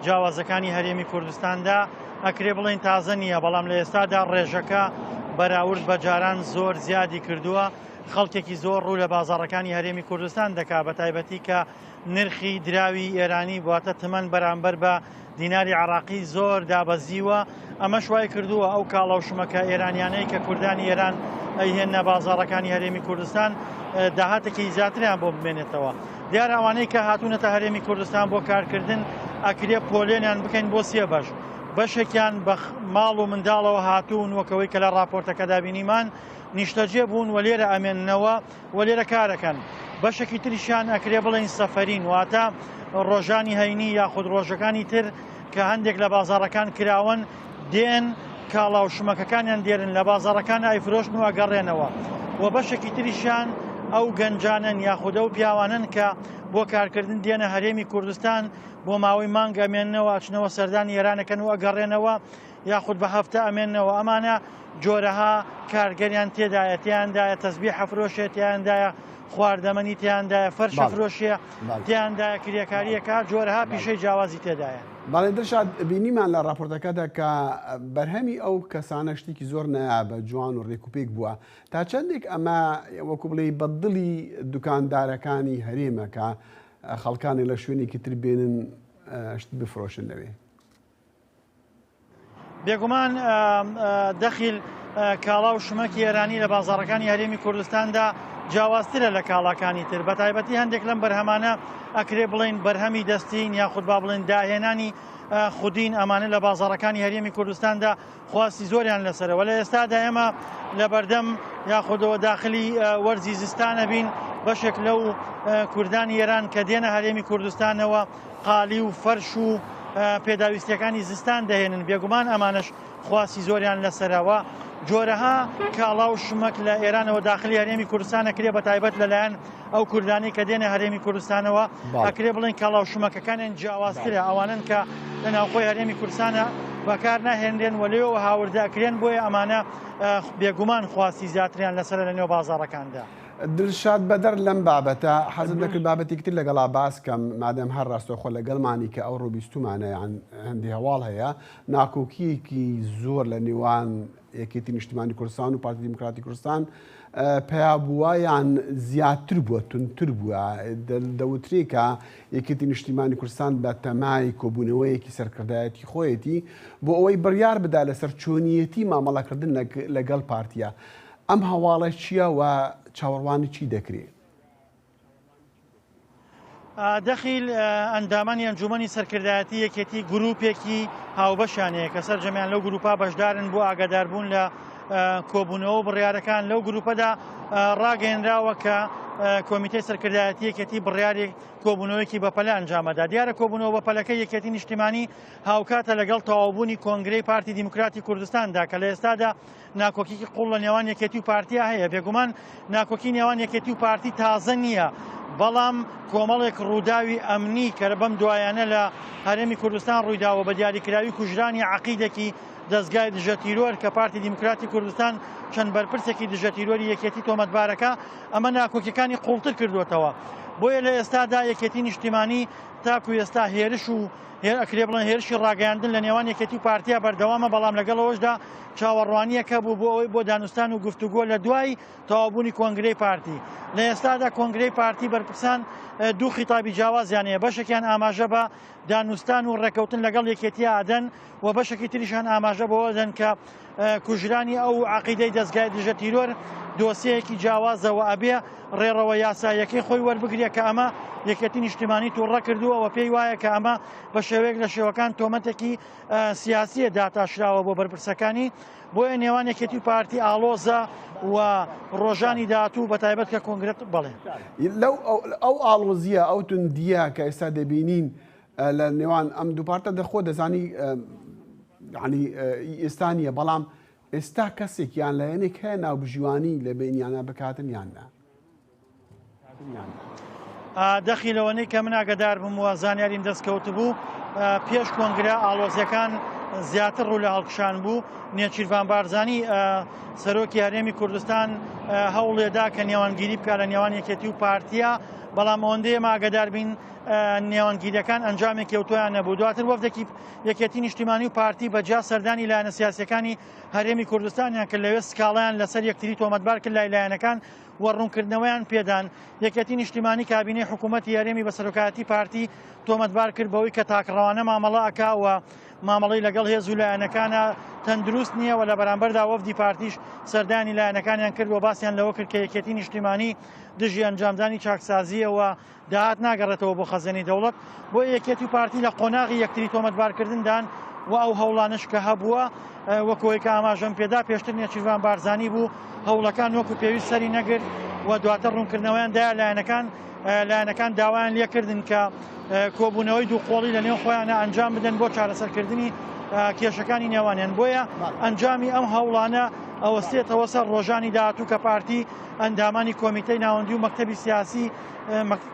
جیاوازەکانی هەرێمی کوردستاندا ئەکرێ بڵێن تازە نییە بەڵام لە ئێستادا ڕێژەکە بەراورد بە جاران زۆر زیادی کردووە خەڵکێکی زۆر ڕوو لە بازاڕەکانی هەرێمی کوردستان دەکا بە تایبەتی کە نرخی دراوی ئێرانی واتە تمەن بەرامبەر بە دیناری عراقی زۆر دابەزیوە ئەمە شوای کردووە ئەو کاڵەوشمەکە ئێرانیانەی کە کوردانی ئێران ئەیهێنە بازاڕەکانی هەرێمی کوردستان داهاتێکی زیاتریان بۆ بمێنێتەوە. دیارە ئەوانەی کە هاتوونەتە هەرێمی کوردستان بۆ کارکردن ئەکرێ پۆلێنیان بکەین بۆ سێ بەش. بەشێکیان بە ماڵ و منداڵەوە هاتوون وەکەوەی کە لە راپۆرتەکەدا بینیمان نیشتەجێ بوون و لێرە ئەمێننەوە و لێرە کارەکەن. بەشێکی تریشیان ئەکرێ بڵێن سەفەرین واتە ڕۆژانی هەینی یاخود ڕۆژەکانی تر کە هەندێک لە بازاڕەکان کراون دێن کاڵاو شمەکەکانیان دێرن لە بازاڕەکان ئایفرۆشن و ئەگەڕێنەوە و بەشێکی تریشیان ئەو گەنجانن یاخودە و پیاوانن کە بۆ کارکردن دێنە هەرێمی کوردستان بۆ ماوەی مانگ ئەمێننەوە ئەچنەوە سەردانی ئێرانەکەن و ئەگەڕێنەوە یاخود بە هەفتە ئەمێننەوە ئەمانە جۆرەها کارگەریان تێدایە تیاندایە تەسبیح حەفرۆشێ تیاندایە خواردەمەنی تیاندایە فەرشە فرۆشیە تیاندایە کریەکاریەکە جۆرەها پیشەی جیاوازی تێدایە. باڵێ دڵشاد بینیمان لە راپۆرتەکەدا کە بەرهەمی ئەو کەسانە شتێکی زۆر نایابە جوان و ڕێکوپێک بووە تا چەندێک ئەمە وەکو بڵێ بەدڵی دوکاندارەکانی هەرێمەکە خەڵکانی لە شوێنێکی تر بێنن شت بفرۆشن لەوێ. بێگومان دەخیل کاڵا و شمەکی ئێرانی لە بازاڕەکانی هەرێمی کوردستاندا جیاوازترە لە کاڵاکانی تر بە تایبەتی هەندێک لەم بەرهەمانە ئەکرێ بڵێن بەرهەمی دەستین یاخود با بڵێن داهێنانی خودین ئەمانە لە بازاڕەکانی هەرێمی کوردستاندا خواستی زۆریان لەسەرەوە لە ئێستادا ئێمە لە بەردەم یاخودەوە داخلی وەرزی زستانە بین بەشێک لەو کوردانی ئێران کە دێنە هەرێمی کوردستانەوە قالی و فەرش و پێداویستیەکانی زستان دەهێنن بێگومان ئەمانش خواستی زۆریان لەسەرەوە جۆرەها کاڵا و شمەک لە ئێرانەوە داخلی هەرێمی کوردستانە کرێ بە تایبەت لەلایەن ئەو کوردانی کە دێنە هەرێمی کوردستانەوە ئەکرێ بڵێن کاڵا و شمەکەکانیان جیاوازترە ئەوانن کە لە ناوخۆی هەرێمی کوردستانە بەکار ناهێنرێن و لێەوە هاوردەکرێن بۆیە ئەمانە بێگومان خواستی زیاتریان لەسەر لە نێو بازاڕەکاندا. دڵشاد بەدەر لەم بابەتە حەزت دەکرد بابەتێکتر لەگەڵا باس کەم مادەم هەر ڕاستەوخۆ لەگەڵمانی کە ئەو ڕۆبیستومانە هەندی هەواڵ هەیە ناکۆکیەکی زۆر لە نێوان یەکێتی نیشتیمانی کوردستان و پارتی دیموکراتی کوردستان پێیابووایان زیاتر بووە تونتر بووە دەوترێ کە یەکێتی نیشتیمانی کوردستان بە تەمای کۆبوونەوەیەکی سەرکردایەتی خۆیەتی بۆ ئەوەی بڕیار بدا لەسەر چۆنیەتی مامەڵەکردن لەگەڵ پارتیە ئەم هەواڵە چییە و چاوەڕوانی چی دەکرێت؟ دەخیل ئەندامانی ئەنجومەنی سەرکردایەتی یەکێتی گروپێکی هاوبەشانەیە کە سەرجەمیان لەو گروپا بەشدارن بۆ ئاگاداربوون لە کۆبوونەوە و بڕیارەکان لەو گروپەدا ڕاگەیەنراوە کە کۆمیتەی سەرکردایەتی یەکێتی بڕیاری کۆبوونەوەیەکی بەپەلە ئەنجامەدا. دیارە کۆبوونەوە بەپەلەکەی یەکێتی نیشتیمانی هاوکاتە لەگەڵ تەواوبوونی کۆنگرەی پارتی دیموکراتی کوردستاندا کە لە ئێستادا ناکۆکیی قوڵ لە نێوان یەکێتی و پارتیا هەیە. بێگومان ناکۆکی نێوان یەکێتی و پارتی تازە نییە، بەڵام کۆمەڵێک ڕووداوی ئەمنی کە بەم دوایانە لە هەرێمی کوردستان ڕوویداوە بە دیاریکراوی کوژرانی عەقیدێکی دەستگای دژە تیرۆر کە پارتی دیموکراتی کوردستان چەند بەرپرسێکی دژە تیرۆری یەکێتی تۆمەتبارەکە ئەمە ناکۆکیەکانی قوڵتر کردوێتەوە. بۆیە لە ئێستادا یەکێتی نیشتیمانی تاکو ئێستا هێرش و ئەکرێ بڵێن هێرشی ڕاگەیاندن لە نێوان یەکێتی و پارتیا بەردەوامە، بەڵام لەگەڵەوەشدا چاوەڕوانیەکە بوو بۆ ئەوەی بۆ دانوستان و گفتوگۆ لە دوای تەواوبوونی کۆنگرەی پارتی. لە ئێستادا کۆنگرەی پارتی بەرپرسان دوو خیتابی جیاوازیان هەیە، بەشێکیان ئاماژە بە دانوستان و ڕێکەوتن لەگەڵ یەکێتی ئادەن و بەشێکی تریشان ئاماژە بەوە دەن کە کوژرانی ئەو عەقیدەی دەستگای دژە تیرۆر دۆسیەیەکی جیاوازەوە ئەبێ ڕێڕەوە یاسایەکەی خۆی وەربگرێ کە ئەمە یەکێتی نیشتیمانی تووڕە کردووەوە پێی وایە کە ئەمە بە شێوەیەک لە شێوەکان تۆمەتێکی سیاسیە داتاشراوە بۆ بەرپرسەکانی. بۆیە نێوان یەکێتی و پارتی ئالۆزە و ڕۆژانی داهاتوو بەتایبەت کە کۆنگرێت بڵێ لەو ئەو ئاڵۆزیە ئەو توندیە کە ئێستا دەبینین لە نێوان ئەم دوو پارتە دەخۆ دەزانی ینی ئێستانیە، بەڵام ئێستا کەسێکیان لایەنێک هەیە ناوبژیوانی لە بینیانە بکاتن یاننا دەخی لەوەنەی کە من ئاگادار بووم و زانیاریم دەستکەوت بوو پێش کۆنگرە ئاڵۆزیەکان زیاتر ڕوو لە هەڵکشان بوو. نێچیروان بارزانی سەرۆکی هەرێمی کوردستان هەوڵێدا کە نێوانگیری بکات لە نێوان یەکێتی و پارتیا، بەڵام ئەوەندەیە ئاگادار بین نێوانگیریەکان ئەنجامێک کەوتۆیان نەبوو. دواتر وەفدێکی یەکێتی نیشتیمانی و پارتی بەجیا سەردانی لایەنە سیاسیەکانی هەرێمی کوردستانیان کرد لەوێ سکاڵیان لەسەر یەکتری تۆمەتبار کرد لای لایەنەکان و ڕوونکردنەوەیان پێدان. یەکێتی نیشتیمانی کابینەی حکوومەتی هەرێمی بە سەرۆکایەتی پارتی تۆمەتبار کرد بەوەی کە تاکڕەوانە مامەڵە ئەکا و مامەڵەی لەگەڵ هێز و لایەنەکانە تەندروست نییە و لە بەرامبەردا وەفدی پارتیش سەردانی لایەنەکانیان کرد و باسییان لەوە کرد کە یەکێتی نیشتیمانی دژی ئەنجامدانی چاکسازیەوە داهات ناگەڕێتەوە بۆ خەزانەی دەوڵەت. بۆ یەکێتی و پارتی لە قۆناغی یەکتری تۆمەتبارکردندان و ئەو هەوڵانش کە هەبووە وەکۆی کە ئاماژەم پێدا پێشتر نێچیروان بارزانی بوو هەوڵەکان وەکو پێویست سەری نەگرت و دواتر ڕوونکردنەوەیاندایە لایەنەکان داوایان لێکردن کە کۆبوونەوەی دوو قۆڵی لە نێو خۆیانە ئەنجام بدەن بۆ چارەسەرکردنی کێشەکانی نێوانیان. بۆیە ئەنجامی ئەم هەوڵانە ئەوەستێتەوە سەر ڕۆژانی داهاتوو کە پارتی ئەندامانی کۆمیتەی ناوەندی و مەکتەبی سیاسی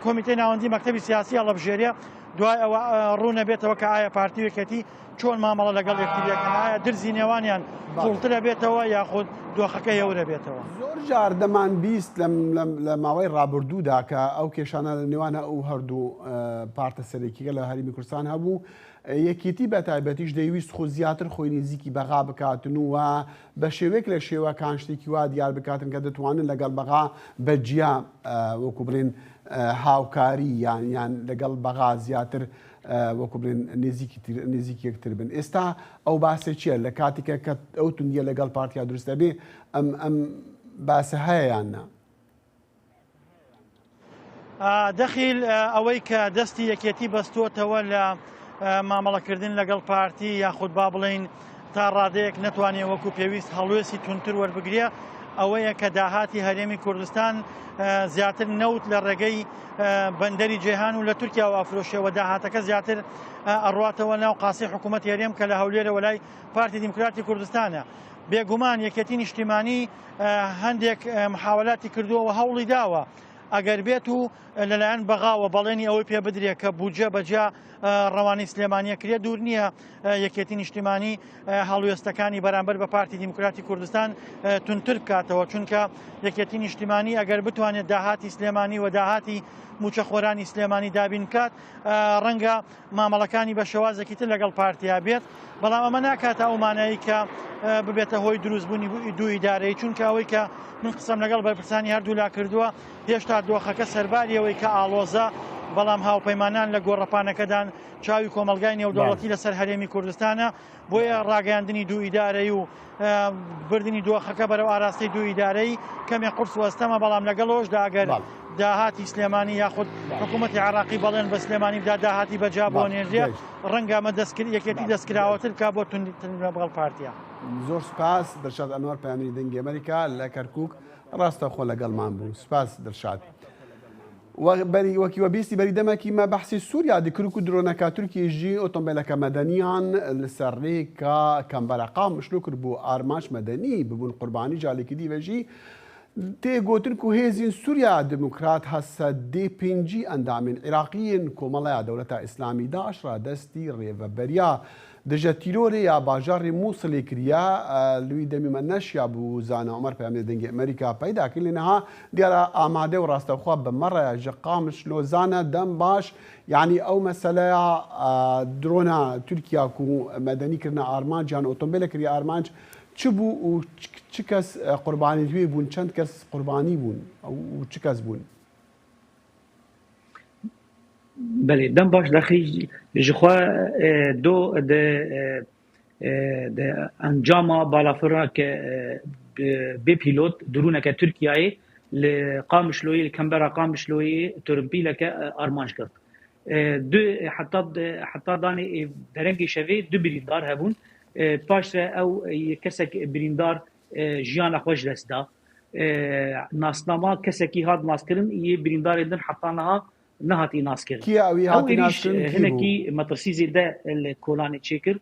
کۆمیتەی ناوەندی مەکتەبی سیاسی هەڵەبژێریە دوای ئەوە ڕوو نەبێتەوە کە ئایا پارتی یەکێتی چۆن مامەڵە لەگەڵ یەکتریەکەن، ئایا درزی نێوانیان قوڵترە بێتەوە یاخود دۆخەکە هێورە بێتەوە. زۆر جار دەمان بیست لە ماوەی ڕابردوودا کە ئەو کێشانە لە نێوانە ئەو هەردوو پارتە سەرەکیەکە لە هەرێمی کوردستان هەبوو، یەکێتی بە تایبەتیش دەیویست خۆ زیاتر خۆی نزیکی بەغا بکاتن و بە شێوەیەک لە شێوەکان شتێکی وا دیار بکاتن کە دەتوانن لەگەڵ بەغا بەجیا وەکو بڵێن هاوکاری یان لەگەڵ بەغا زیاتر وەکو بڵێن نزیکی یەکتر بن. ئێستا ئەو باسە چییە لە کاتێکە کە ئەو توندیە لەگەڵ پارتیا دروستە بێ ئەم باسە هەیە یاننا؟ دەخیل ئەوەی کە دەستی یەکێتی بەستوتەوە لە مامەڵەکردن لەگەڵ پارتی یاخود با بڵین تا ڕادەیەک نەتوانێت وەکو پێویست هەڵوێستی تونتر وەربگرێ ئەوەیە کە داهاتی هەرێمی کوردستان زیاتر نەوت لە ڕێگەی بەندەری جێهان و لە تورکیا و ئەفرۆشیەوە داهاتەکە زیاتر ئەڕواتەوە ناو قاسی حکوومەتی هەرێم کە لە هەولێرە وەلای پارتی دیموکراتی کوردستانە. بێگومان یەکێتی نیشتیمانی هەندێک محاولاتی کردووە و هەوڵی داوە ئەگەر بێت و لەلایەن بەغاوە بەڵێنی ئەوەی پێ بدرێ کە بودجە بەجیا ڕەوانی سلێمانیە کرێ دوور نییە یەکێتی نیشتیمانی هەڵوێستەکانی بەرامبەر بە پارتی دیموکراتی کوردستان تونتر بکاتەوە، چونکە یەکێتی نیشتیمانی ئەگەر بتوانێت داهاتی سلێمانی و داهاتی موچەخۆرانی سلێمانی دابین بکات ڕەنگە مامەڵەکانی بە شێوازێکی تر لەگەڵ پارتیا بێت، بەڵام ئەمە ناکاتە ئەو مانایی کە ببێتە هۆی دروستبوونی دوو ئیدارەی، چونکە ئەوەی کە من قسەم لەگەڵ بەرپرسانی هەردوو لا کردووە هێشتا دۆخەکە سەرباریەوەی کە ئاڵۆزە، بەڵام هاوپەیمانان لە گۆڕەپانەکەدان چاوی کۆمەلگای نێودەوڵەتی لەسەر هەرێمی کوردستانە، بۆیە ڕاگەیاندنی دوو ئیدارەی و بردننی دۆخەکە بەرەو ئاراستی دوو ئیدارەی کەمێک قورس وەستەمە، بەڵام لەگەڵەوەشدا ئەگەر داهاتی سلێمانی یاخود حکوومەتی عراقی بەڵێن بە سلێمانی بدا داهاتی بەجا بۆ نێژێ ڕەنگە ئەمە یەکێتی دەستکراوەتر کا بۆ توندتر بەگەڵ پارتیا. زۆر سپاس دەرشاد ئەنوەر پەیامەری دەنگی ئەمریکا لە کەرکووک ڕاستەخۆ لەگەڵمان بوو. سپاس دەرشاد. وكي وبيستي بريدما كيما بحثي سوريا دكركو درونكا تركي جي اوتومبيلكا مدنيان لسريكا كامبرقا مشلو كربو ارماش مدني ببون قرباني جالي كدي بجي تي قوتنكو هيزين سوريا ديمقراط هسا دي بينجي اندامين عراقيين كومالا دولة اسلامي داعش را دستي ريفا بريا دجا تيروري يا باجار موصل كريا لوي دمي منش يا ابو زانا عمر بيعمل دنجي امريكا بايدا كلنا ديال اماده وراست اخو بمره جقامش لو زانا دم باش يعني او مساله درونا تركيا كو مدني كرنا ارمانج يعني اوتومبيل كريا ارمانج تشبو وتشكس قرباني دوي بون چند كس قرباني بون او تشكس بون بله دم باش داخل جخوا دو ده انجام بالافرا که به پیلوت درونه که ترکیه لقامشلوی الكامبرا قامشلوی ترمبی لك ارمانج کرد دو حتی دانی درنگی شوی دو بریندار هبون پاش او کسک بریندار جیان خوش دستا ناسنامه کسکی هاد ناس کرن یه بریندار دن حتی نهاتي ناسكر كي اوي هاتي ناسكر هناكي مترسيزي ده الكولاني تشيكر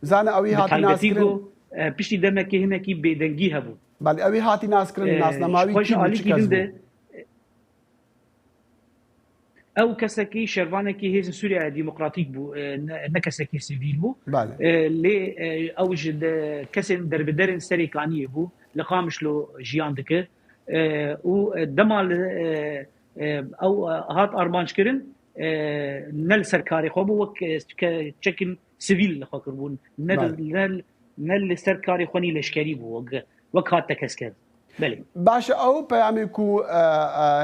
زانا اوي هاتي ناسكر بيشتي دمكي هناكي بيدنجي هبو بل اوي هاتي ناسكر الناس نماوي كي او كسكي شرفانكي هيز سوريا ديمقراطيك بو نكسكي سيفيل بو لي اوجد كسن دربدرن سريكاني بو لقامش له جيان دك و دمال او هات ارمانج کرن نل سرکاری خو بو چکن سیویل خو کربون نل سرکاری خونی لشکری بو وک هات تکسکر بله باش او پیامکو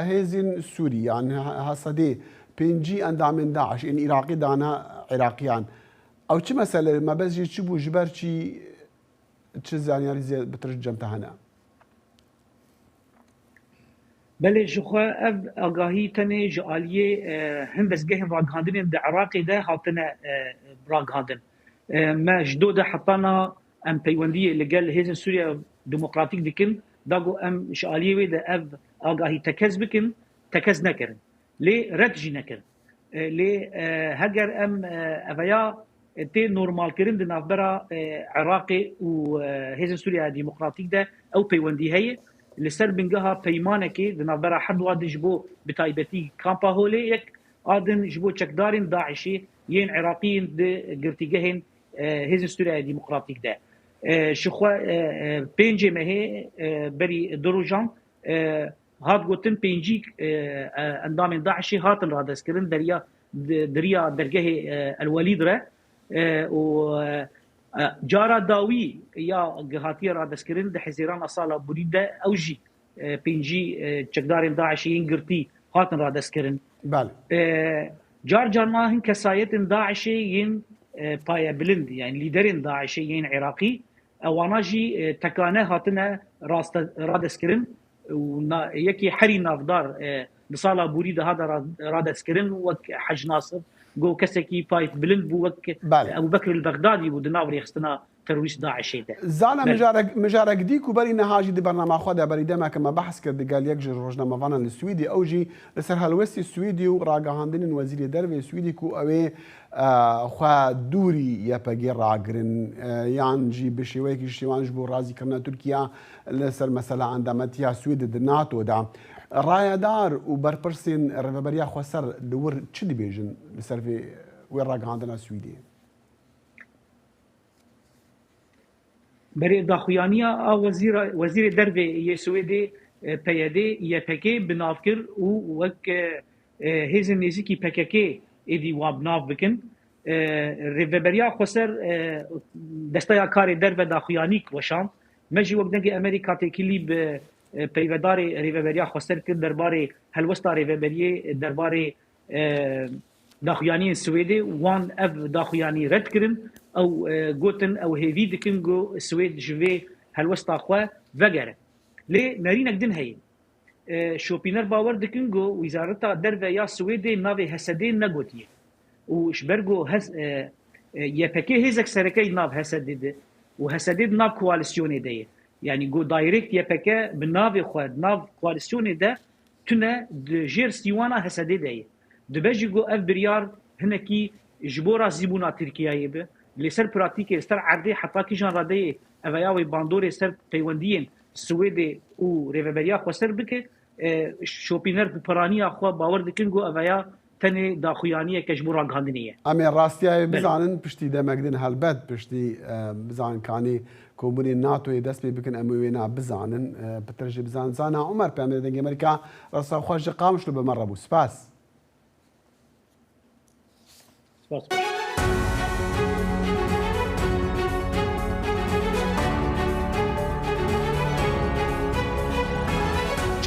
هزین سوری يعني هصدي بينجي اندام داعش ان عراقي دانا عراقيان او چه مساله ما بس چي بو جبر چي چه زانياري زي بترجم تهنا بله جخوا اف آگاهی تنه جعالیه هم بس گهم راگهاندن ده عراقی ده هاتنه راگهاندن ما جدو ده حطانا ام پیوندیه لگل هیزن سوریا دموکراتیک دکن داگو ام جعالیه وی ده اف آگاهی تکز بکن تکز نکرن لی رد جی نکرن لی هگر ام اویا تی نورمال کرن ده نافبرا عراقی و هیزن سوریا دموکراتیک ده او پیوندی هیه لسر بنجها بيمانكي بنابرا حد واد جبو بتايبتي كامبا هولي يك ادن جبو تشكدارين داعشي ين عراقيين د قرتيجهن هيز سوريا ديمقراطيك ده شخوا بينجي مهي بري دروجان هاد قوتن بينجيك اندام داعشي هاتن رادسكرن دريا درجه الوليد ره و جارا داوی یا گهاتی را دستکرین ده حزیران اصاله بریده اوجی پینجی چکدارین داعشیین گرتی هاتن را دستکرین بله جار ما هن کسایت داعشیین پای بلند یعنی لیدرین داعشیین عراقی اوانا جی تکانه هاتنه را دستکرین و یکی حری نافدار بصاله بریده هذا را دستکرین و حج ناصر جو كسكي بايت بلند بوك ابو بكر البغدادي ودناوري يخستنا ترويش داعش ده زانا مجارك ديكو بري نهاجي دي برنامج خدا بري دما كما بحث كد قال يكجر روجنا مفانا السويدي اوجي لسر هالوسي السويدي وراغا هاندين وزير دربي السويدي كو اوي خوا دوري يا باغي راغرن يانجي بشويك شيوانج بو رازي كرنا تركيا لسر مثلا عندما تيا سويد الناتو دا رايدار وبربرسين رفبريا خسر دور تشدي بيجن لسر في وين راغا عندنا السويدي بري داخويانيا وزير دربي يسويدي بيدي يبكي بنافكر وك هيز نيزيكي بككي ادي وابناف بكن ريفبريا خسر دستايا كاري دربي داخويانيك وشام مجي وقدنجي امريكا تكلي ب پیوداری ریوبریا خسر کرد درباره هلوستا ریوبریه درباره داخویانی سویدی وان اف داخویانی رد کرن او گوتن او هیوی دکن گو سوید جوی هلوستا خوا وگره لی نرینک دن هی شوپینر باور دکن گو وزارتا دربه یا سویدی ناوی حسدی نگوتیه و شبرگو یپکی هزک سرکی ناو حسدی ده و حسدی ناو کوالیسیونی ده يعني جو دايركت يبكى بالناف خود ناف كواليسيون ده تونه جير سيوانا هسدي داي دبجي جو اف بريار هنكي جبورا زيبونا تركيا به لسر براتيكي استر عردي حتى كي جان رادي افياوي باندوري سر تايوانديين سويدي و ريفبريا خو سر بك شوبينر برانيا خو باور دكن جو افيا تني داخويانيه كجبورا غاندنيه امين راستي بزانن بشتي دمكدن هالبت بشتي بزان كاني كوموني ناتو يدس بكن اموينا بزانن بترجي بزان زانا عمر بامر دنج امريكا راسا خوش قامش له بمره بو سباس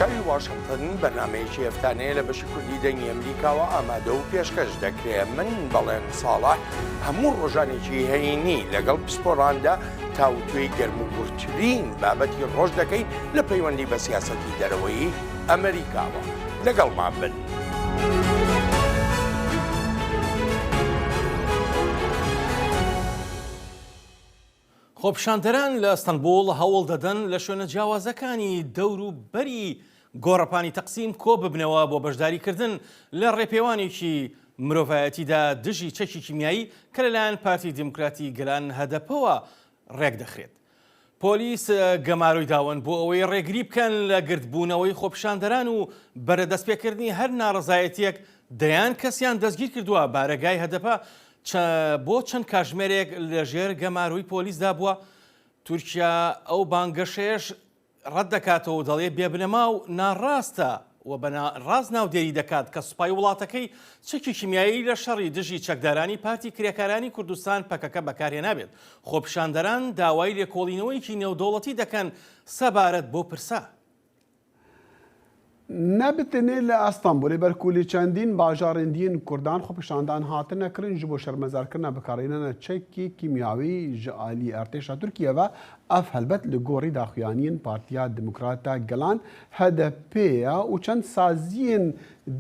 چاوی واشنگتن بەرنامەیەکی هەفتانەیە لە بەشی کوردی دەنگی ئەمریکاوە ئامادە و پێشکەش دەکرێت من بەڵێن ساڵح هەموو ڕۆژانێکی هەینی لەگەڵ پسپۆراندا تاوتوێی گەرموگورترین بابەتی ڕۆژ دەکەین لە پەیوەندی بە سیاسەتی دەرەوەی ئەمریکاوە لەگەڵمان بن. خۆپیشاندەران لە ئەستەنبوڵ هەوڵ دەدەن لە شوێنە جیاوازەکانی دەور و بەری گۆڕەپانی تەقسیم کۆ ببنەوە بۆ بەشداریکردن لە ڕێپێوانێکی مرۆڤایەتیدا دژی چەکی کیمیایی کە لەلایەن پارتی دیموکراتی گەلان هەدەپەوە ڕێک دەخرێت. پۆلیس گەماروی داوەن بۆ ئەوەی ڕێگری بکەن لە گردبوونەوەی خۆپیشاندەران و بەرەدەستپێکردنی هەر ناڕزایەتیەک دەیان کەسیان دەستگیر کردووە. بارەگای هەدەپە بۆ چەند کاژمێرێک لەژێر گەماروی پۆلیسدا بووە. تورکیا ئەو بانگەشەیەش ڕەت دەکاتەوە و دەڵێ بێبنەما و ناڕاستە و بە ڕاست ناودێری دەکات کە سوپای وڵاتەکەی چەکی کیمیایی لە شەڕی دژی چەکدارانی پارتی کرێکارانی کوردستان پەکەکە بەکارهێنابێت. خۆپیشاندەران داوای لێکۆڵینەوەیکی نێودەوڵەتی دەکەن سەبارەت بۆ پرسا. نەبتنێ لە ئەستەنبوڵی بەرکولی چەندین باژارên dîn Kurdan xۆپیشاندان hatine kirin ji bo şermezarkirina bikarînena çekî kîmyawî ji alî Ertêşa Tirkiye ve ev helbet li gorî daxuyaniyên Partiya Demokrata Gelan HDP ya û çend saziyên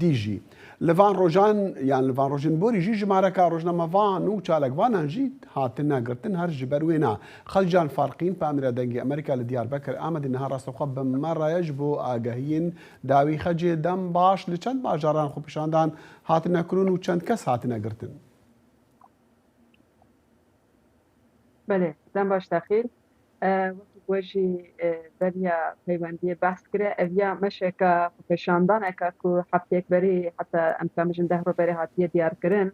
dî jî. Li van rojan yan li van rojên borî jî ji mareka rojnamevan û çalekvanan jî hatine girtin her ji ber wê na. Xelcan farqîn Pamira dengê Amerîka li Diyarbekir Amedê niha rastexwe bi meraya ji bo agahiyên dawî xecê dem baş li çend bajaran xۆpîşandan hatine kirin û çend kes hatine girtin. Belê dem baş daxil wejî beriya peywendiyê behs kire ev ya meşeka xweşandaneka ku hefteyek berî heta em kamijin deh roberê hatiye diyarkirin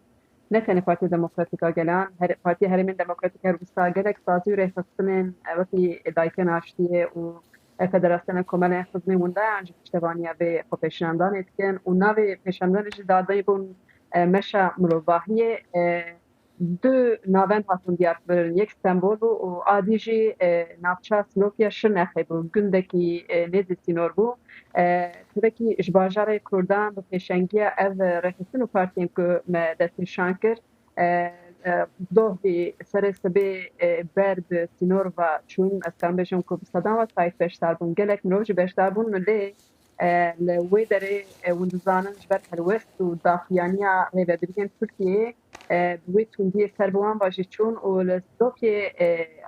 netenê Partiya Demokratîka Gelan Partiya Herêmên Demokratîk Herbista gelek sazî û rêxistinên wekî dayikên aştiyê û Federasyona Komelên Xizmê Windayan ji piştevaniya vê xweşandanê dikin û navê pêşandanê jî dadayî bûn meşa mirovahiyê دو ناوند هاتون دیارکردن یک استانبول بو و عادی جی ناوچه سلوفیا شرنخی بو گندکی نیزی سینور بو ترکی اجباجار کردان به پیشنگی او رخصتن و پارتیم که دستنشان کرد دو بی سر سبی بر به سینور و چون اسکان بجم که بستدان و سایت بشتر بون گلک منوج بشتر بون لی لوی داره وندزانن جبر هلوست و داخیانیا ریبدریین ترکیه بوی توندی سربوان باشی چون و لسلوکی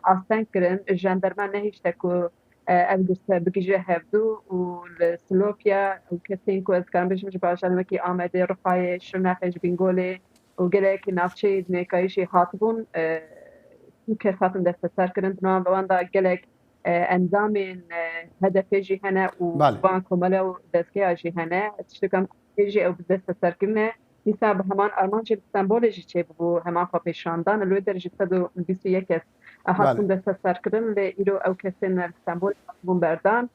آستن کرن جاندرمان نهیشته که افگرسته بگیجه هفدو و لسلوکیا و کسین که از کارم بشم جباشان که آمده رفای شرنخش بینگوله و گله که نافچه دنیکایشی خاطبون که خاطم دسته سر کرن بنام بوان دا گله اندامین هدف جهنه و بان کماله و دستگاه جهنه تشتکم جی او دست سر کرنه نیسا به همان آرمان جل استانبول جی چه بو همان خواپیشاندان لوی درجه 121 است هاتون دست سر کرن لی ایرو او کسین استانبول بون بردان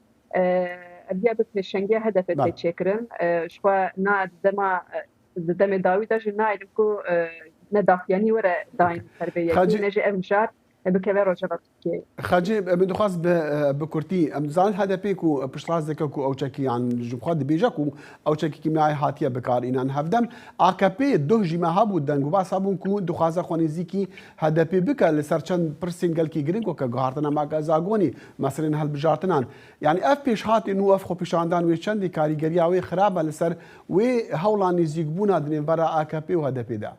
بیا به پیشنگی هدف تی چه کرن شوا نا دم داوی داجی نا ایدم کو نداخیانی وره داین تربیتی نجی امجار بكذا رجبت كي خاجي بدو خاص بكورتي امزان هذا بيكو بشلاز دكو او تشكي عن جوخاد بيجاكو او تشكي كيماي هاتيه بكار ان هفدم اكبي دوجي ما هابو دنگو با صابون كو دو خازا خونيزيكي هذا بي بك لسرچن برسينجل كي جرينكو كغارتنا ما غازاغوني مثلا هل بجارتنان يعني اف بيش هات انه اف خو بيشاندان وي چندي كاريگريا وي خرابه لسر وي هولاني زيغبونا دني برا اكبي وهذا بيدا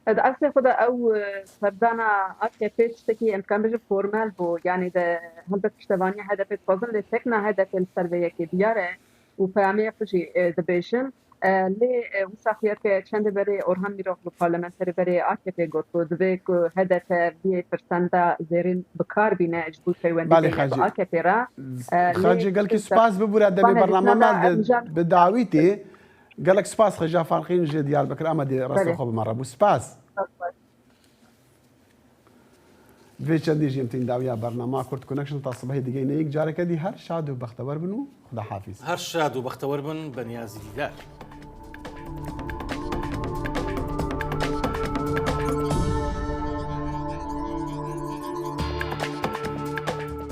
دعسي خدا او فردانا اكي بيتش تكي امكان بجي فورمال بو يعني ده هلبة پشتوانی هدف فضل لتكنا هدف السربية كي دياره وفهمي خجي دبيشن لی وساخیت که چند بری اورهان میروخ لو پارلمانتری بری آکیپی گرتو دوی که هدف 2% زیرین بکار بینه اجبور پیوندی با آکیپی را خاجی قال کی سپاس ببوره دمی برنامه ما بدعویتی قال لك سپاس خجا فارقين جي ديال بكر امدي راسو خو مره بو سپاس في چندی جیمتین داویا برنامه کورت کنکشن تا صبح دیگه نیک جاره کدی هر شاد و بختور بنو خدا حافظ هر شاد و بختور بن بنیازی دیدار